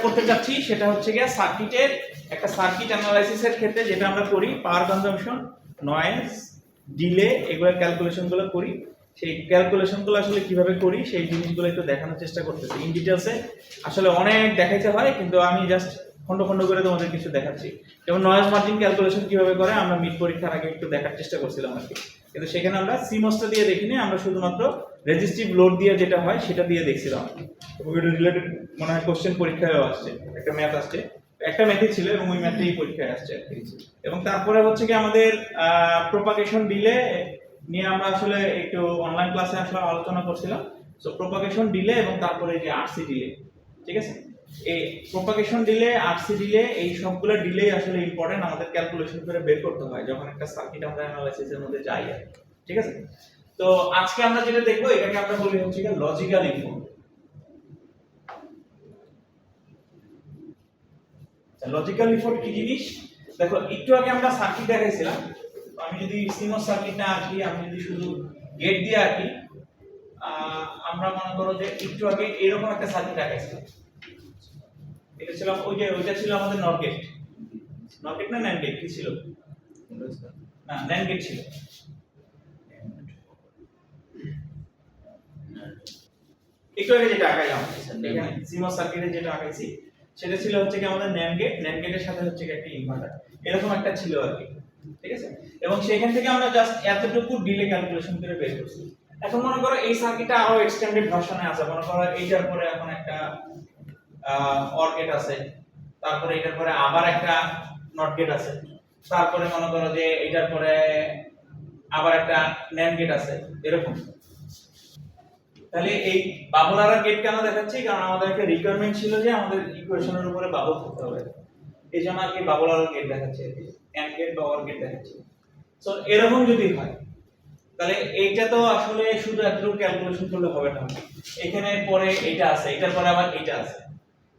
করতে চাচ্ছি সেটা হচ্ছে গিয়ে সার্কিটের একটা সার্কিট অ্যানালাইসিসের ক্ষেত্রে যেটা আমরা করি পাওয়ার কনজাম্পশন, নয়েজ, ডিলে এগুলোর ক্যালকুলেশনগুলো করি। সেই ক্যালকুলেশনগুলো আসলে কিভাবে করি সেই জিনিসগুলো একটু দেখানোর চেষ্টা করতেছি। ইন ডিটেলসে আসলে অনেক দেখাইতে হয়, কিন্তু আমি জাস্ট খন্ড খন্ড করে তোমাদের কিছু দেখাচ্ছি। যেমন নয়েজ মার্জিন ক্যালকুলেশন কিভাবে করে আমরা মিড পরীক্ষার আগে একটু দেখার চেষ্টা করছিলাম আর কি, কিন্তু সেখানে আমরা সিমসটা দিয়ে দেখিনি, আমরা শুধুমাত্র রেজিস্টিভ লোড দিয়ে যেটা হয় সেটা দিয়ে দেখছিলাম। ওইটা রিলেটেড মনে হয় কোশ্চেন পরীক্ষায়ও আসছে, একটা ম্যাথ আসছে, একটা ম্যাথই ছিল এবং ওই ম্যাথটাই পরীক্ষায় আসছে আর কি। এবং তারপরে হচ্ছে কি আমাদের প্রপাগেশন ডিলে নিয়ে আমরা আসলে একটু অনলাইন ক্লাসে আসলে আলোচনা করছিলাম। সো প্রপাগেশন ডিলে এবং তারপরে যে আরসি ডিলে, ঠিক আছে, এই প্রপাগেশন ডিলে, আরসি ডিলে, এই সবগুলো ডিলে আসলে ইম্পর্টেন্ট, আমাদের ক্যালকুলেশন করে বের করতে হয় যখন একটা সার্কিট আমরা অ্যানালাইসিসের মধ্যে যাই আর কি। ঠিক আছে, তো আজকে আমরা যেটা দেখবো এটাকে আমরা বলি হচ্ছে লজিক্যাল ইনপুট। লজিক্যাল ইনপুট কি জিনিস দেখো, একটু আগে আমরা সার্কিট দেখাইছিলাম। আমি যদি সিমস সার্কিট না আঁকি, আমি যদি শুধু গেট দিয়ে আঁকি, আমরা মনে করো যে একটু আগে এরকম একটা সার্কিট আঁকাইছিলাম। এটা ছিল ওইটা ছিল আমাদের নট গেট। নট গেট না ন্যান্ড গেট কি ছিল? না, ন্যান্ড গেট ছিল। একটু আগে যেটা আঁকাইলাম এখানে সিমস সার্কিটে যেটা আঁকাইছি সেটা ছিল হচ্ছে কি আমাদের ন্যান্ড গেট। ন্যান্ড গেটের সাথে হচ্ছে কি একটা ইনভার্টার, এরকম একটা ছিল আর কি। ঠিক আছে, এবং সেখান থেকে আমরা জাস্ট এতটুকু ডিলে ক্যালকুলেশন করে বের করছি। এখন মনে করো এই সার্কিটটা আরো এক্সটেন্ডেড ভার্সনে আছে। মনে করো এইটার পরে এখন একটা অর গেট আছে, তারপরে এটার পরে আবার একটা নট গেট আছে, তারপরে মনে করো যে এটার পরে আবার একটা ন্যান্ড গেট আছে, এরকম। তাহলে এই বাবল আর গেট কেন দেখাচ্ছি? কারণ আমাদের একটা রিকোয়ারমেন্ট ছিল যে আমাদের ইকুয়েশনের উপরে বাবল থাকতে হবে, এই জন্য আর কি বাবল আর গেট দেখাচ্ছি আর কি, এন্ড গেট বা অর গেট দেখাচ্ছি। সো এরকম যদি হয় তাহলে এইটা তো আসলে শুধু একটু ক্যালকুলেশন করলে হবে না। এখানে পরে এইটা আছে, এটার পরে আবার এইটা আছে,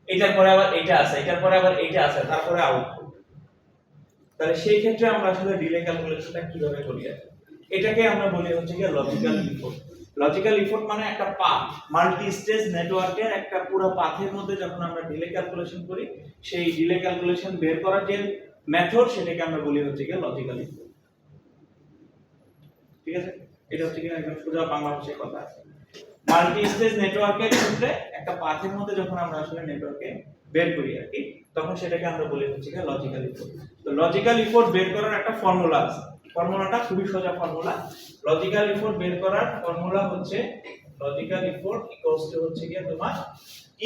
এটার পরে আবার এইটা আছে, এটার পরে আবার এইটা আছে, তারপরে আউটপুট। তাহলে সেই ক্ষেত্রে আমরা আসলে ডিলে ক্যালকুলেশনটা কিভাবে করি? এটাকে আমরা বলি হচ্ছে কি লজিক্যাল ইনপুট। লজিক্যাল ইনপুট মানে একটা পাথ, মাল্টি স্টেজ নেটওয়ার্কের একটা পুরো পাথের মধ্যে যখন আমরা ডিলে ক্যালকুলেশন করি, সেই ডিলে ক্যালকুলেশন বের করার যে মেথড সেটাকে আমরা বলি হচ্ছে কি লজিক্যাল ইনপুট। ঠিক আছে, এটা হচ্ছে কি একদম সোজা বাংলা ভাষায় কথা আছে। মাল্টি স্টেজ নেটওয়ার্কের ক্ষেত্রে একটা পাথের মধ্যে যখন আমরা আসলে নেটওয়ার্কে বের করি আর কি, তখন সেটাকে আমরা বলি হচ্ছে কি লজিক্যাল ইনপুট। তো লজিক্যাল ইনপুট বের করার একটা ফর্মুলা আছে। ফর্মুলাটা খুবই সোজা ফর্মুলা। লজিক্যাল ইনপুট বের করার ফর্মুলা হচ্ছে লজিক্যাল ইনপুট ইকুয়ালস টু হচ্ছে কি তোমার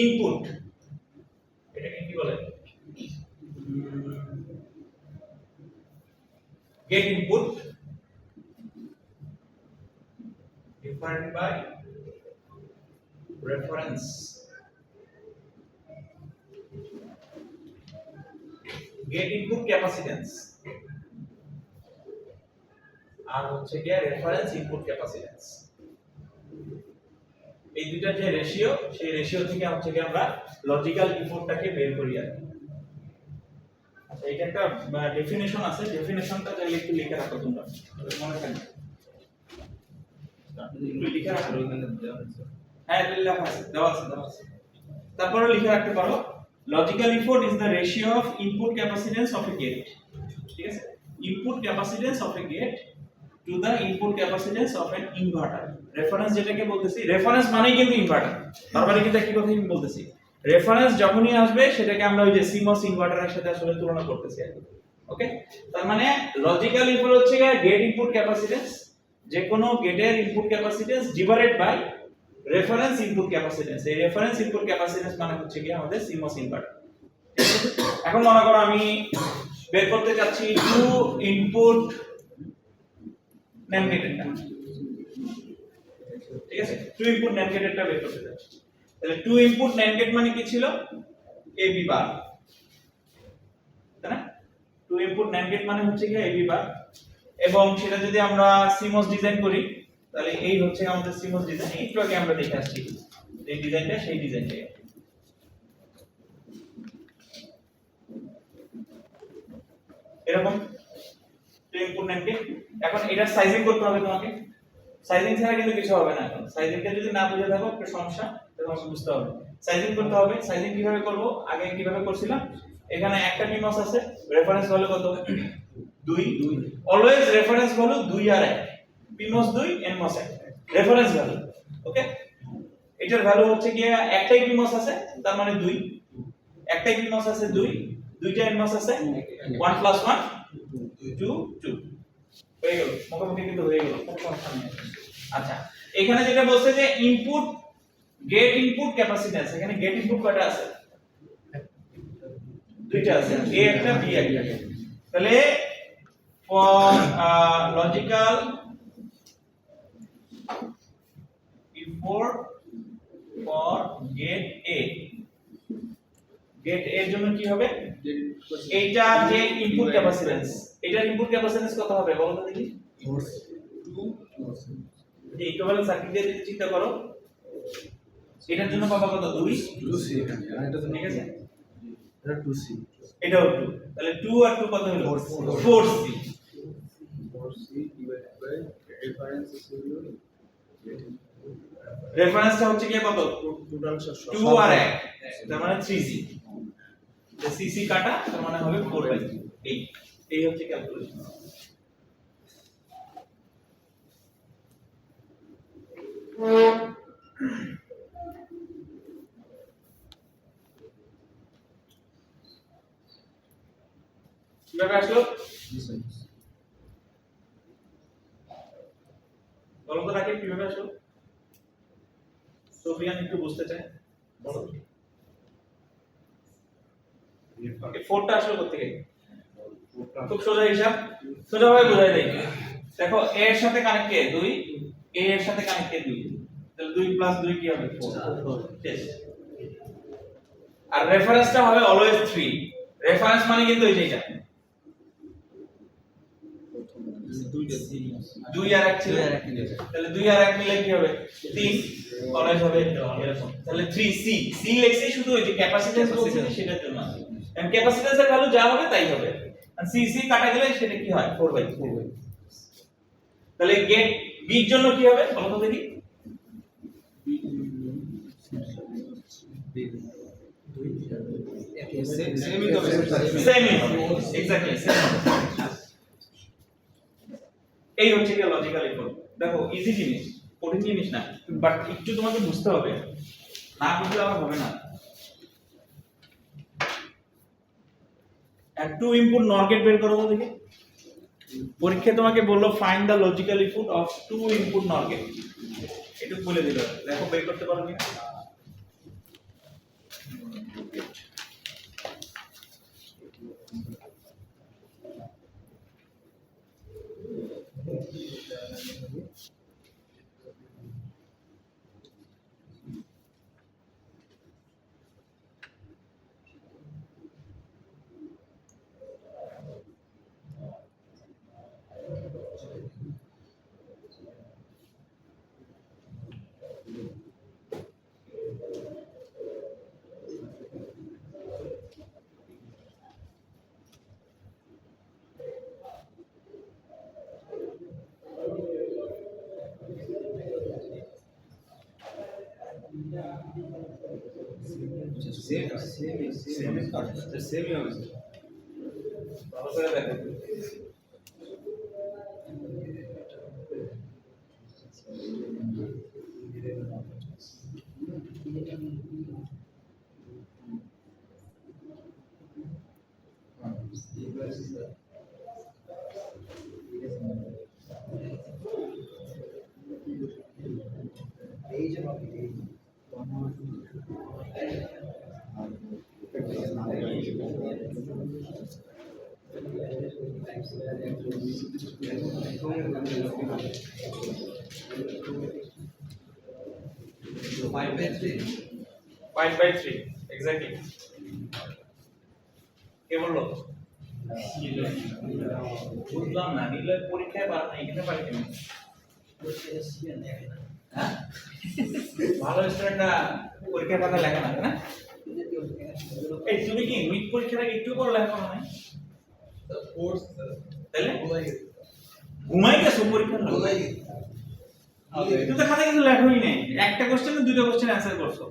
ইনপুট, এটাকে কি বলে, get input defined by reference, get input capacitance আর হচ্ছে কি রেফারেন্স ইনপুট ক্যাপাসিট্যান্স। এই দুইটা যে রেশিও, সেই রেশিও থেকে হচ্ছে কি আমরা লজিক্যাল ইনপুটটাকে বের করি আর কি। আচ্ছা, এটা একটা ডেফিনিশন আছে, ডেফিনিশনটা চাইলে একটু লিখে রাখো তোমরা, মনে থাকবে। একটু লিখে রাখো ওখানে দেওয়া আছে। হ্যাঁ, লেখা আছে, দেওয়া আছে। তারপরে লিখে রাখতে পারো logical input is the ratio of input capacitance of a gate. ঠিক আছে, input capacitance of a gate to the input capacitance of an inverter. Reference যেটাকে বলতেছি, রেফারেন্স মানেই কিন্তু ইনভার্টার। তারপরে কিন্তু একই কথা আমি বলতেছি, রেফারেন্স যখনই আসবে সেটাকে আমরা ওই যে সিমস ইনভার্টারের সাথে আসলে তুলনা করতেছি আর কি। ওকে, তার মানে লজিক্যাল ইনপুট হচ্ছে গেট ইনপুট ক্যাপাসিট্যান্স, যে কোনো গেটের input capacitance divided by reference input capacitance. এই রেফারেন্স ইনপুট ক্যাপাসিট্যান্স মানে হচ্ছে কি আমাদের সিমস ইনভার্টার। এখন মনে করো আমি বের করতে যাচ্ছি টু ইনপুট NAND গেটেরটা। ঠিক আছে, টু ইনপুট NAND গেটেরটা বের করতে যাচ্ছি। তাহলে টু ইনপুট NAND গেট মানে কি ছিল? AB বার, তাই না? টু ইনপুট NAND গেট মানে হচ্ছে কি AB বার, এবং সেটা যদি আমরা CMOS ডিজাইন করি তাহলে এই হচ্ছে আমাদের CMOS ডিজাইন। একটু আগে আমরা দেখে আসছি এই ডিজাইনটা, সেই ডিজাইনটা এরকম টু ইনপুট NAND গেট। এখন এটা সাইজিং করতে হবে তোমাকে, সাইজিং ছাড়া কিন্তু কিছু হবে না। এখন সাইজিংটা যদি না বুঝে থাকো একটা সমস্যা, তোমাকে বুঝতে হবে। সাইজিং করতে হবে। সাইজিং কিভাবে করব? আগে কিভাবে করছিলাম, এখানে একটা পিমস আছে, রেফারেন্স ভ্যালু কত? 2। অলওয়েজ রেফারেন্স ভ্যালু 2 আর 1, পিমস 2 এনমস 1, রেফারেন্স ভ্যালু। ওকে, এটার ভ্যালু হচ্ছে কি, একটাই পিমস আছে তার মানে 2, একটাই পিমস আছে 2, দুইটা এনমস আছে 1 + 1 2 2 হয়ে গেল, মোটামুটি কিন্তু হয়ে গেল, কোনো সমস্যা নেই। আচ্ছা, এখানে যেটা বলছে যে ইনপুট গেট ইনপুট ক্যাপাসিট্যান্স, এখানে গেট ইনপুট কয়টা আছে? দুইটা আছে, এ একটা বি একটা। তাহলে for logical input for gate A, gate এ এর জন্য কি হবে? এইটা যে ইনপুট ক্যাপাসিট্যান্স, এটার ইনপুট ক্যাপাসিট্যান্স কত হবে বলো তো দেখি? যে ইকুইভ্যালেন্ট সার্কিট দিয়ে যদি চিন্তা করো, এটার জন্য পাবা কত? 2c এখানে, আর এটা তো ঠিক আছে, এটা 2c, এটাও 2, তাহলে 2 আর 2 কত হলো? 4c। 4c divided by reference হলো, রেফারেন্সটা হচ্ছে কি কত? টোটাল 2 আর 1, তার মানে 3c, যে cc কাটা তার মানে হবে 4/3। এই হচ্ছে ক্যালকুলেশন। কিভাবে আসলো বলো তো রাকিব, কিভাবে আসলো? সোফিয়ান একটু বুঝতে চায়, বলো। এই 4টা আসলো কোথা থেকে? খুব সোজা হিসাব, সোজাভাবে বোঝাই দেই। দেখো a এর সাথে কানেক্ট কে 2, a এর সাথে কানেক্ট কে 2, তাহলে 2 + 2 কি হবে? 4। শেষ। আর রেফারেন্সটা হবে অলওয়েজ 3। রেফারেন্স মানে কিন্তু এই যে এটা 2 আর 1 ছিল, তাহলে 2 আর 1 মিলে কি হবে? 3, অলওয়েজ হবে এরকম। তাহলে 3c, c লেখছি শুধু ওই যে ক্যাপাসিট্যান্স বলছি সেটার জন্য, এন্ড ক্যাপাসিট্যান্সের ভ্যালু যা হবে তাই হবে, আর c কাটা গেলে সেটা কি হয়? 4/3। তাহলে গেট বি এর জন্য কি হবে বলো তো দেখি? Same, exactly same. এই হচ্ছে কি লজিক্যাল ইনপুট। দেখো ইজি জিনিস, কঠিন জিনিস না, বাট একটু তোমাকে বুঝতে হবে, না বুঝলে আবার হবে না। আর টু ইনপুট নর গেট বের করো তো দেখি। পরীক্ষায় তোমাকে বললো find the logical input of two input NOR gate, একটু বলে দিল, দেখো বের করতে পারো কিনা। সেম হবে, ভালো করে দেখো। Five by three, exactly. কে বললো? বুঝলাম না, নিলে পরীক্ষায় পারো না, এখানে পারি কেন? হ্যাঁ, ভালো স্টুডেন্টরা পরীক্ষায় পাতা লেখে না, না? এই তুমি কি মিড পরীক্ষার আগে একটু পড়া লেখা করো না? তাহলে ঘুমাই গেছো পরীক্ষার হলে? তুমি তো খাতায় কিছু লেখোই নাই, একটা কোশ্চেনে দুটো কোশ্চেন অ্যানসার করছো,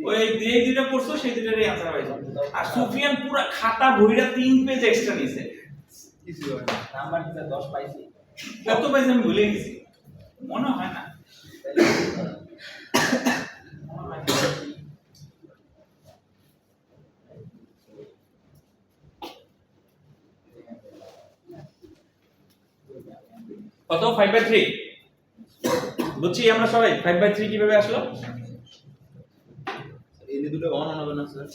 ওই যেই দুটো করছো সেই দুটোরই অ্যানসার পাইছো। আর সুফিয়ান পুরো খাতা ভরিটা 3 পেজ এক্সট্রা নিছে। নাম্বার কি 10 পাইছি? কত পাইছে আমি ভুলে গেছি, মনে হয় না। কত? 5/3 বুঝছি আমরা সবাই। 5/3 কিভাবে আসলো? এনে দুটো অন হবে না স্যার?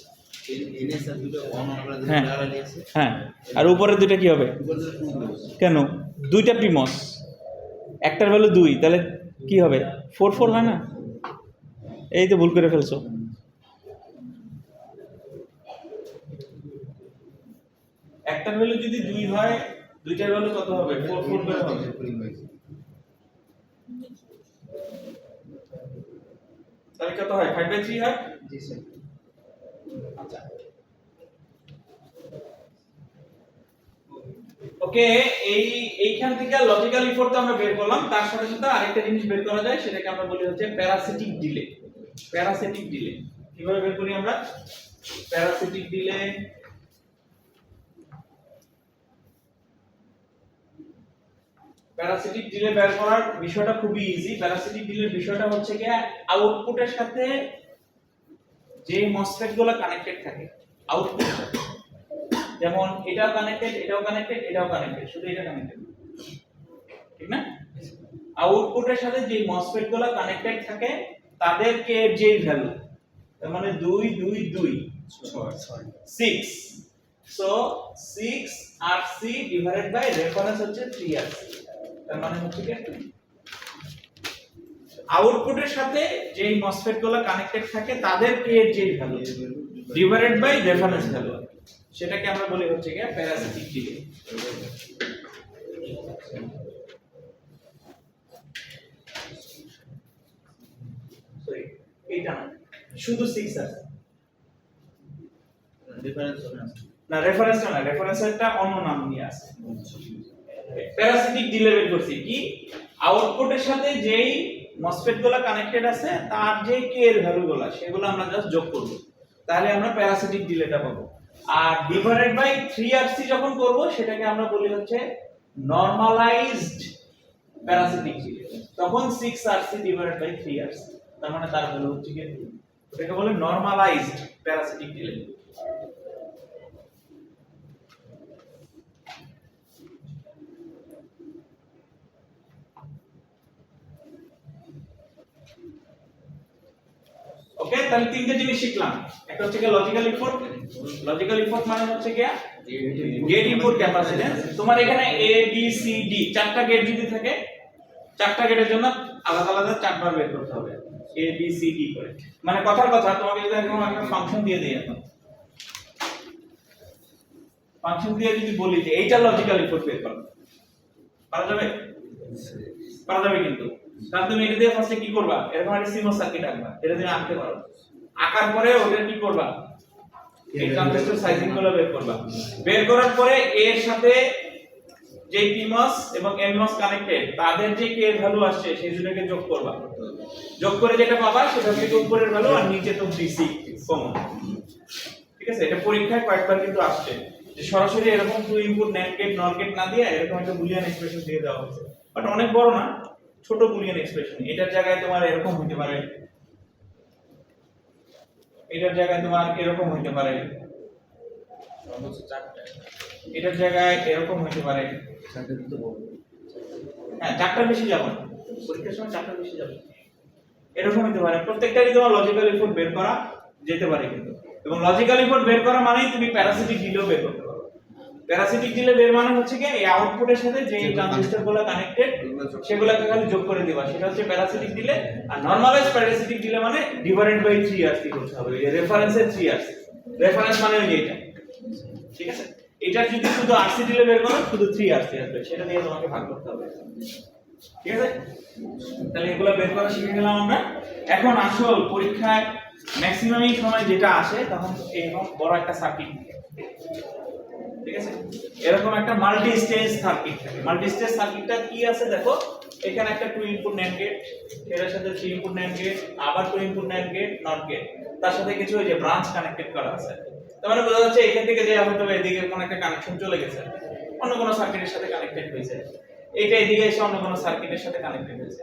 এনে স্যার দুটো অন হবে না, হ্যাঁ। দুটো নিয়েছে। হ্যাঁ, আর উপরে দুটো কি হবে? উপরে দুটো টু দেবো। কেন? দুইটা পিমস, একটার ভ্যালু 2, তাহলে কি হবে? 4 হয় না? এই তো ভুল করে ফেলছো। একটার ভ্যালু যদি 2 হয়, দুইটার ভ্যালু কত হবে? 4 করে হবে। তাহলে কত হয়? 5/3 হয়। জি স্যার। আচ্ছা, ওকে, এইখান থেকে লজিক্যাল ইফোর্ট তো আমরা বের করলাম, তার সাথে সাথে আরেকটা জিনিস বের করা যায়, সেটাকে আমরা বলি হচ্ছে প্যারাসিটিক ডিলে। প্যারাসিটিক ডিলে কিভাবে বের করি আমরা? প্যারাসিটিক ডিলে প্যারাসিটিক ডিলে বের করার বিষয়টা খুবই ইজি। প্যারাসিটিক ডিলের বিষয়টা হচ্ছে কি, আউটপুটের সাথে যে মসফেট গুলো কানেক্টেড থাকে, আউটপুট যেমন এটাও কানেক্টেড, এটাও কানেক্টেড, এটাও কানেক্টেড, শুধু এটা কানেক্টেড, ঠিক না? আউটপুটের সাথে যে মসফেট গুলো কানেক্টেড থাকে তাদেরকে যে ভ্যালু, তার মানে 2 2 2 6, so 6 RC divided by reference হচ্ছে 3 RC, তার মানে হচ্ছে কি আউটপুটের সাথে যে মসফেট গুলো কানেক্টেড থাকে তাদেরকে যে value divided by reference value, সেটাকে আমরা বলি হচ্ছে কি প্যারাসিটিক ডিলে। সরি, এটা না, শুধু 6 আছে ডিফারেন্স হবে না। না, রেফারেন্স না, রেফারেন্সটা অন্য নাম নিয়ে আছে। প্যারাসিটিক ডিলে বের করছি কি, আউটপুটের সাথে যেই মসফেট গুলো কানেক্টেড আছে তার যে কে এর ভ্যালু গুলো সেগুলো আমরা জাস্ট যোগ করব, তাহলে আমরা প্যারাসিটিক ডিলেটা পাবো। আর ডিভাইডেড বাই 3RC যখন করব সেটাকে আমরা বলি হচ্ছে নরমালাইজড প্যারাসিটিক ডিলে, তখন 6RC ডিভাইডেড বাই 3RC, তার মানে তার ভ্যালু হচ্ছে কি, এটাকে বলে নরমালাইজড প্যারাসিটিক ডিলে। ওকে, তাহলে তিনটে জিনিস শিখলাম। একটা হচ্ছে কি লজিক্যাল ইনপুট। লজিক্যাল ইনপুট মানে হচ্ছে কি গেট ইনপুট ক্যাপাসিট্যান্স। তোমার এখানে এ বি সি ডি চারটা গেট যদি থাকে, চারটা গেটের জন্য আলাদা আলাদা চারবার বের করতে হবে, এ বি সি ডি করে। মানে কথার কথা, তোমাকে যদি এরকম একটা ফাংশন দিয়ে দেই, এখন ফাংশন দিয়ে যদি বলি যে এইটা লজিক্যাল ইনপুট বের করো, পারা যাবে? পারা যাবে কিন্তু। তাহলে তুমি এটা দিয়ে ফার্স্টে কি করবা? এরকম একটা সিমস সার্কিট আঁকবা, এটা তুমি আঁকতে পারো। আঁকার পরে ওটা কি করবা? এই ট্রানজিস্টর সাইজিং গুলো বের করবা। বের করার পরে এর সাথে যে পিমস এবং এনমস কানেক্টেড তাদের যে কে এর ভ্যালু আসছে সেই দুটোকে যোগ করবা। যোগ করে যেটা পাবা সেটা হচ্ছে উপরের ভ্যালু আর নিচে তো ডিসি কমন। ঠিক আছে, এটা পরীক্ষায় কয়েকবার কিন্তু আসছে যে সরাসরি এরকম টু ইনপুট NAND গেট নর গেট না দিয়ে এরকম একটা বুলিয়ান এক্সপ্রেশন দিয়ে দেওয়া হচ্ছে, বাট অনেক বড় না, ছোট বুলিয়ান এক্সপ্রেশন। এটার জায়গায় তোমার এরকম হতে পারে, এটার জায়গায় তোমার এরকম হতে পারে, এটার জায়গায় এরকম হতে পারে। হ্যাঁ, চারটার বেশি যাবে না, পরীক্ষার সময় চারটার বেশি যাবে, এরকম হতে পারে। প্রত্যেকটারই তোমার লজিক্যাল ইনপুট বের করা যেতে পারে কিন্তু। এবং লজিক্যাল ইনপুট বের করা মানেই তুমি প্যারাসিটিক ডিলেও বের করতে পারো। প্যারাসিটিক ডিলে বের মানে হচ্ছে কি, এই আউটপুটের সাথে যে ট্রানজিস্টরগুলো কানেক্টেড সেগুলোকে খালি যোগ করে দিবা, সেটা হচ্ছে প্যারাসিটিক ডিলে। আর নরমালাইজড প্যারাসিটিক ডিলে মানে ডিভাইডেড বাই 3RC করতে হবে, এই রেফারেন্সের 3RC। রেফারেন্স মানে ওই যে এটা, ঠিক আছে? এটা যদি শুধু RC ডিলে বের করো শুধু 3RC আসবে, সেটা দিয়ে তোমাকে ভাগ করতে হবে, ঠিক আছে? তাহলে এগুলো বের করা শিখে গেলাম আমরা। এখন আসল পরীক্ষায় ম্যাক্সিমামই সময় যেটা আসে তখন এরকম বড় একটা সার্কিট, ঠিক আছে? এরকম একটা মাল্টি স্টেজ সার্কিট থাকে। মাল্টি স্টেজ সার্কিটটা কি আছে দেখো, এখানে একটা 2 ইনপুট NAND গেট, এর সাথে 3 ইনপুট NAND গেট, আবার 2 input NAND gate, not gate, তার সাথে কিছু ওই যে ব্রাঞ্চ কানেক্টেড করা আছে। তার মানে বোঝা যাচ্ছে এখান থেকে যে হয়তো এদিকে কোনো একটা কানেকশন চলে গেছে, অন্য কোনো সার্কিটের সাথে কানেক্টেড হয়েছে, এইটা এদিকে এসে অন্য কোনো সার্কিটের সাথে কানেক্টেড হয়েছে।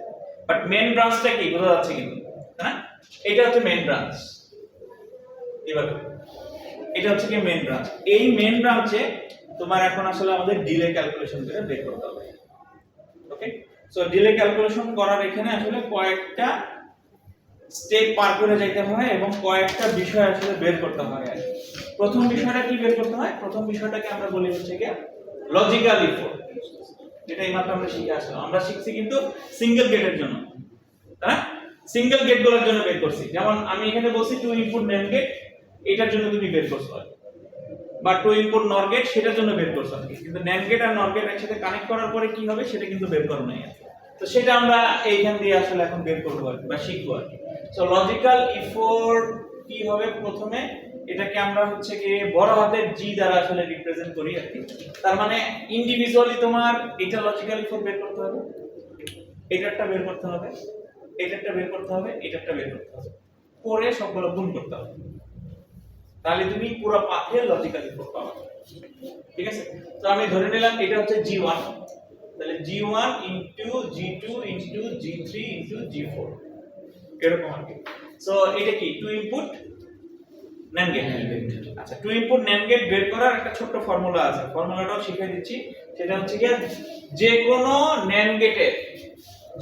বাট মেইন ব্রাঞ্চটা কি বোঝা যাচ্ছে কিন্তু, তাই না? এটা হচ্ছে মেইন ব্রাঞ্চ। এবার এটা হচ্ছে কি মেইন ব্রাঞ্চ। এই মেইন ব্রাঞ্চে তোমার এখন আসলে আমাদের ডিলে ক্যালকুলেশন করে বের করতে হবে। ওকে, সো ডিলে ক্যালকুলেশন করার এখানে আসলে কয়েকটা স্টেপ পার করে যেতে হয় এবং কয়েকটা বিষয় আসলে বের করতে হয়। প্রথম বিষয়টা কি বের করতে হয়? প্রথম বিষয়টাকে আমরা বলি হচ্ছে কি লজিক্যাল ইফোর্ট, যেটা এইমাত্র আমরা শিখে আসলাম। আমরা শিখছি কিন্তু সিঙ্গেল গেটের জন্য, হ্যাঁ, সিঙ্গেল গেট গুলোর জন্য বের করছি। যেমন আমি এখানে বলছি 2 ইনপুট NAND গেট, এটার জন্য তুমি বের করছো, বা 2 ইনপুট NOR গেট সেটার জন্য বের করছো। কিন্তু NAND গেট আর NOR গেট একসাথে কানেক্ট করার পরে কি হবে সেটা কিন্তু বের করো নাই। তো সেটা আমরা এইখান দিয়ে আসলে এখন বের করব আর বা শিখবো আর কি। সো লজিক্যাল ইফোর্ট কি হবে? প্রথমে এটাকে আমরা হচ্ছে কি বড় হাতের জি দ্বারা আসলে রিপ্রেজেন্ট করি আর কি। তার মানে ইন্ডিভিজুয়ালি তোমার এটা লজিক্যাল ইফোর্ট বের করতে হবে, এটারটা বের করতে হবে, এটারটা বের করতে হবে, এটারটা বের করতে হবে, করে সবগুলো গুণ করতে হবে। তাহলে তুমি পুরো পাথে লজিক্যাল ইফোর্ট পাবে। ঠিক আছে? তো আমি ধরে নিলাম এটা হচ্ছে G1, তাহলে G1 G2 G3 G4 এরকম আর কি। সো এটা কি 2 ইনপুট NAND গেট। আচ্ছা, 2 ইনপুট NAND গেট বের করার একটা ছোট্ট ফর্মুলা আছে, ফর্মুলাটাও শিখিয়ে দিচ্ছি। সেটা হচ্ছে কি যে কোনো NAND গেটের,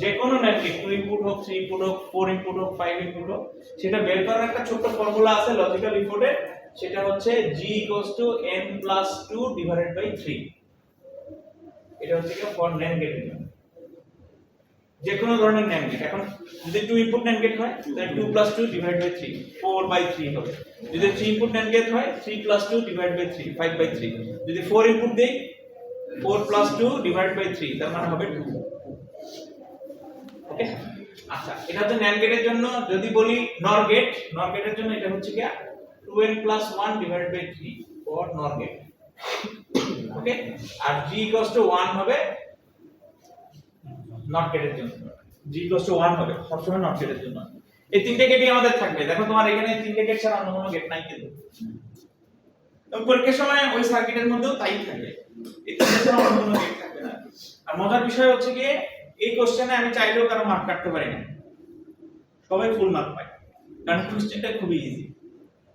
যে কোনো NAND গেট 2 ইনপুট হোক, 3 ইনপুট হোক, 4 ইনপুট হোক, 5 ইনপুট হোক, সেটা বের করার একটা ছোট্ট ফর্মুলা আছে লজিক্যাল ইনপুটের। সেটা হচ্ছে G n+2/3। এটা হচ্ছে কি ফর NAND গেটের জন্য, যে কোনো ধরনের NAND গেট। এখন যদি 2 ইনপুট NAND গেট হয় তাহলে 2+2/3 4/3 হবে। যদি 3 ইনপুট NAND গেট হয় 3+2/3 5/3। যদি 4 ইনপুট দেই 4+2/3 তার মানে হবে 2। ওকে, আচ্ছা, এটা হচ্ছে NAND গেটের জন্য। যদি বলি NOR গেট, NOR গেটের জন্য এটা হচ্ছে কি 2n+1/3 for NOR gate. Okay, আর G 1 হবে নট গেটের জন্য। G 1 হবে সবসময় নট গেটের জন্য। এই তিনটে গেটই আমাদের থাকবে। দেখো তোমার এখানে তিনটে গেট ছাড়া অন্য কোনো গেট নাই কিন্তু। এবং পরীক্ষার সময় ওই সার্কিটের মধ্যেও তাই থাকবে, এই তিনটে ছাড়া অন্য কোনো গেট থাকবে না। আর মজার বিষয় হচ্ছে কি এই কোশ্চেনে আমি চাইলেও কারো মার্ক কাটতে পারি না, সবাই ফুল মার্ক পায়, কারণ কোশ্চেনটা খুবই ইজি।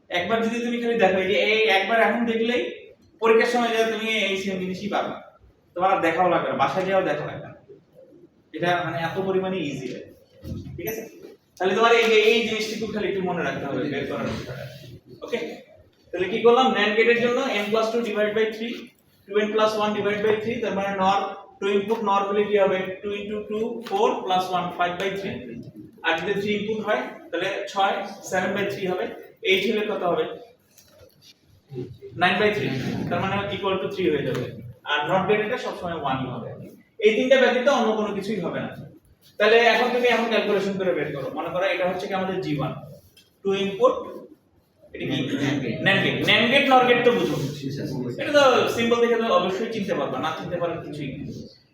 একবার যদি তুমি খালি দেখো, এই যে এই একবার এখন দেখলেই পরীক্ষার সময় যা তুমি এই সেম জিনিসই পাবে, তোমার আর দেখাও লাগবে না, বাসায় যাও দেখা লাগবে না। এটা মানে এত পরিমাণে ইজি। ঠিক আছে, তাহলে তোমার এই জিনিসটুকু খালি একটু মনে রাখতে হবে বের করার বিষয়টা। ওকে, তাহলে কি করলাম? NAND গেটের জন্য n+2/3 2n+1/3, তার মানে NOR 2 ইনপুট NOR হলে কি হবে 2 * 2 4 + 1 5/3। আর যদি 3 ইনপুট হয় তাহলে 6 7/3 হবে। 8 হলে কত হবে 9/3, তার মানে ইকুয়াল টু 3 হয়ে যাবে। আর নট গেটেরটা সব সময় 1ই হবে। এই তিনটা ব্যতীত অন্য কোনো কিছুই হবে না। তাহলে এখন তুমি এখন ক্যালকুলেশন করে বের করো। মনে করো এটা হচ্ছে কি আমাদের G1 2 ইনপুট, এটা কি NAND gate. NAND gate NOR gate তো বুঝো, এটা তো সিম্বল দেখে তো অবশ্যই চিনতে পারবা, না চিনতে পারার কিছুই নেই।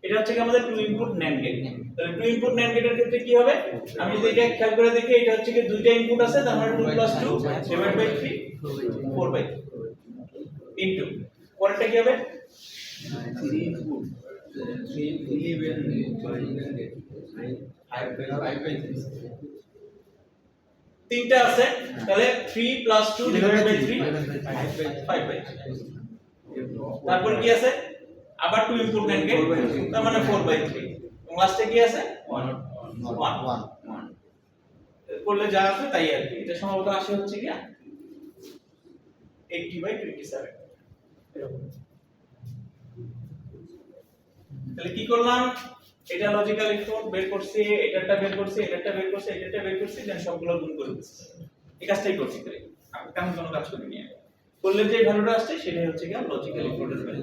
এটা হচ্ছে কি আমাদের 2 ইনপুট NAND গেট। তাহলে 2 ইনপুট NAND গেটের ক্ষেত্রে কি হবে? আমি যদি এটা খেয়াল করে দেখি, এটা হচ্ছে কি দুইটা ইনপুট আছে, তার মানে 2+2/3 4/3 ইনটু পরেরটা কি হবে 3 ইনপুট 3 11 5/3 তিনটা আছে, তাহলে 3+2/3 5/3। তারপর কি আছে আবার 2 ইনপুট NAND গেট, তার মানে 4/3। এবং লাস্টে কি আছে 1 করলে যা আসবে তাই আর কি। এটা সম্ভবত আসে হচ্ছে কি 80/27 এরকম। তাহলে কি করলাম? এটা লজিক্যাল ইফোর্ট বের করছি, এটাটা বের করছি, এটাটা বের করছি, এটাটা বের করছি, দেন সবগুলো গুণ করে দিচ্ছি। এই কাজটাই করছি তাই আমি তেমন কোনো কাজ করিনি। করলে যে ভ্যালুটা আসছে সেটাই হচ্ছে কি লজিক্যাল ইফোর্টের ভ্যালু।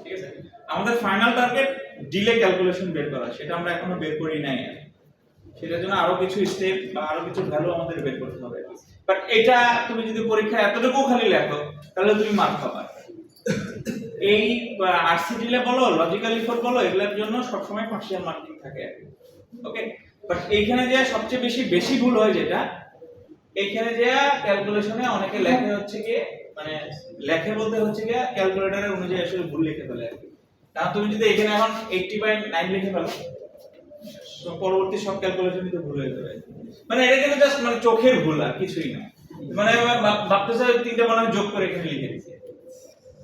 ঠিক আছে, আমাদের ফাইনাল টার্গেট ডিলে ক্যালকুলেশন বের করা, সেটা আমরা এখনো বের করি নাই। সেটার জন্য আরো কিছু স্টেপ বা আরো কিছু ভ্যালু আমাদের বের করতে হবে। বাট এটা তুমি যদি পরীক্ষায় এতটুকু খালি লেখো তাহলে তুমি মার্ক পাবা। এই আরসিডি বলো লজিক্যাল ইফোর্ট বলো এগুলোর জন্য সবসময় পার্শিয়াল মার্কিং থাকে আর কি। ওকে, বাট এইখানে যে সবচেয়ে বেশি ভুল হয় যেটা, এইখানে যে ক্যালকুলেশনে অনেকে লেখে হচ্ছে কি মানে লেখে বলতে হচ্ছে কি ক্যালকুলেটরের অনুযায়ী আসলে ভুল লিখে ফেলে আর কি। কারণ তুমি যদি এখানে এখন 80/9 লিখে ফেলো তো পরবর্তী সব ক্যালকুলেশনই তো ভুল হয়ে যাবে। মানে এটা কিন্তু জাস্ট মানে চোখের ভুল আর কিছুই না। মানে ভাবতেছে তিনটা মানে যোগ করে এখানে লিখে দিয়েছে,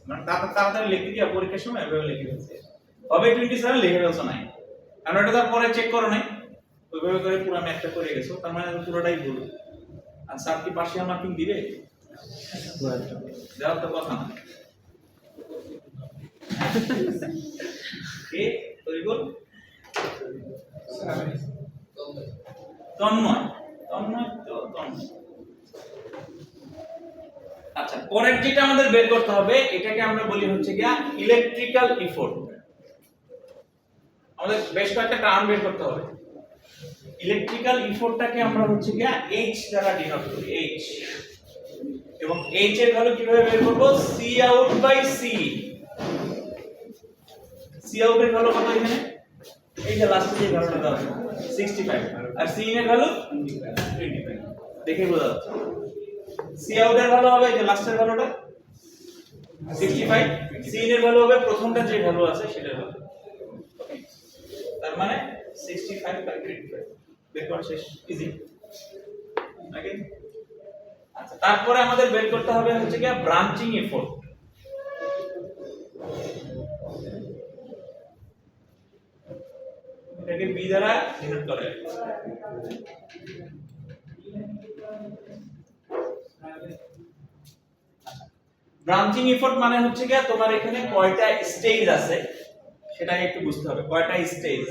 মানে তাড়াতাড়ি লিখতে গিয়ে পরীক্ষার সময় এভাবে লিখে দিয়েছে হবে 27 লিখে ফেলছো নাই, কারণ এটা তারপরে চেক করো নাই ওইভাবে করে পুরো ম্যাথটা করে গেছো, তার মানে পুরোটাই ভুল। আর স্যার কি পার্শিয়াল মার্কিং দিবে? দেওয়ার তো কথা না। কে তৈবল তন্ময় তন্ময় তো তন্ময়। আচ্ছা, পরের যেটা আমাদের বের করতে হবে এটাকে আমরা বলি হচ্ছে গিয়া ইলেকট্রিক্যাল ইফোর্ট। আমাদের বেশ কয়েকটা টার্ম বের করতে হবে। ইলেকট্রিক্যাল ইফোর্টটাকে আমরা হচ্ছে গিয়া H দ্বারা ডিনোট করি, H। এবং H এর ভ্যালু কিভাবে বের করব? C out by C। C out এর ভ্যালু কত এখানে? এই যে লাস্টে যে ভ্যালুটা দাও 65 আর C in এর ভ্যালু 25। দেখে বোঝা যাচ্ছে C out এর ভ্যালু হবে এই যে লাস্টের ভ্যালুটা 65, C in এর ভ্যালু হবে প্রথমটা যে ভ্যালু আছে সেটার ভ্যালু। তার মানে 65 বাই 25 বের করা শেষ, ইজি। ওকে, আচ্ছা তারপরে আমাদের বের করতে হবে হচ্ছে কি ব্রাঞ্চিং এফোর্ট। এটাকে বি দ্বারা ডিনোট করা হয়। ব্রাঞ্চিং এফোর্ট মানে হচ্ছে কি তোমার এখানে কয়টা স্টেজ আছে সেটা একটু বুঝতে হবে। কয়টা স্টেজ?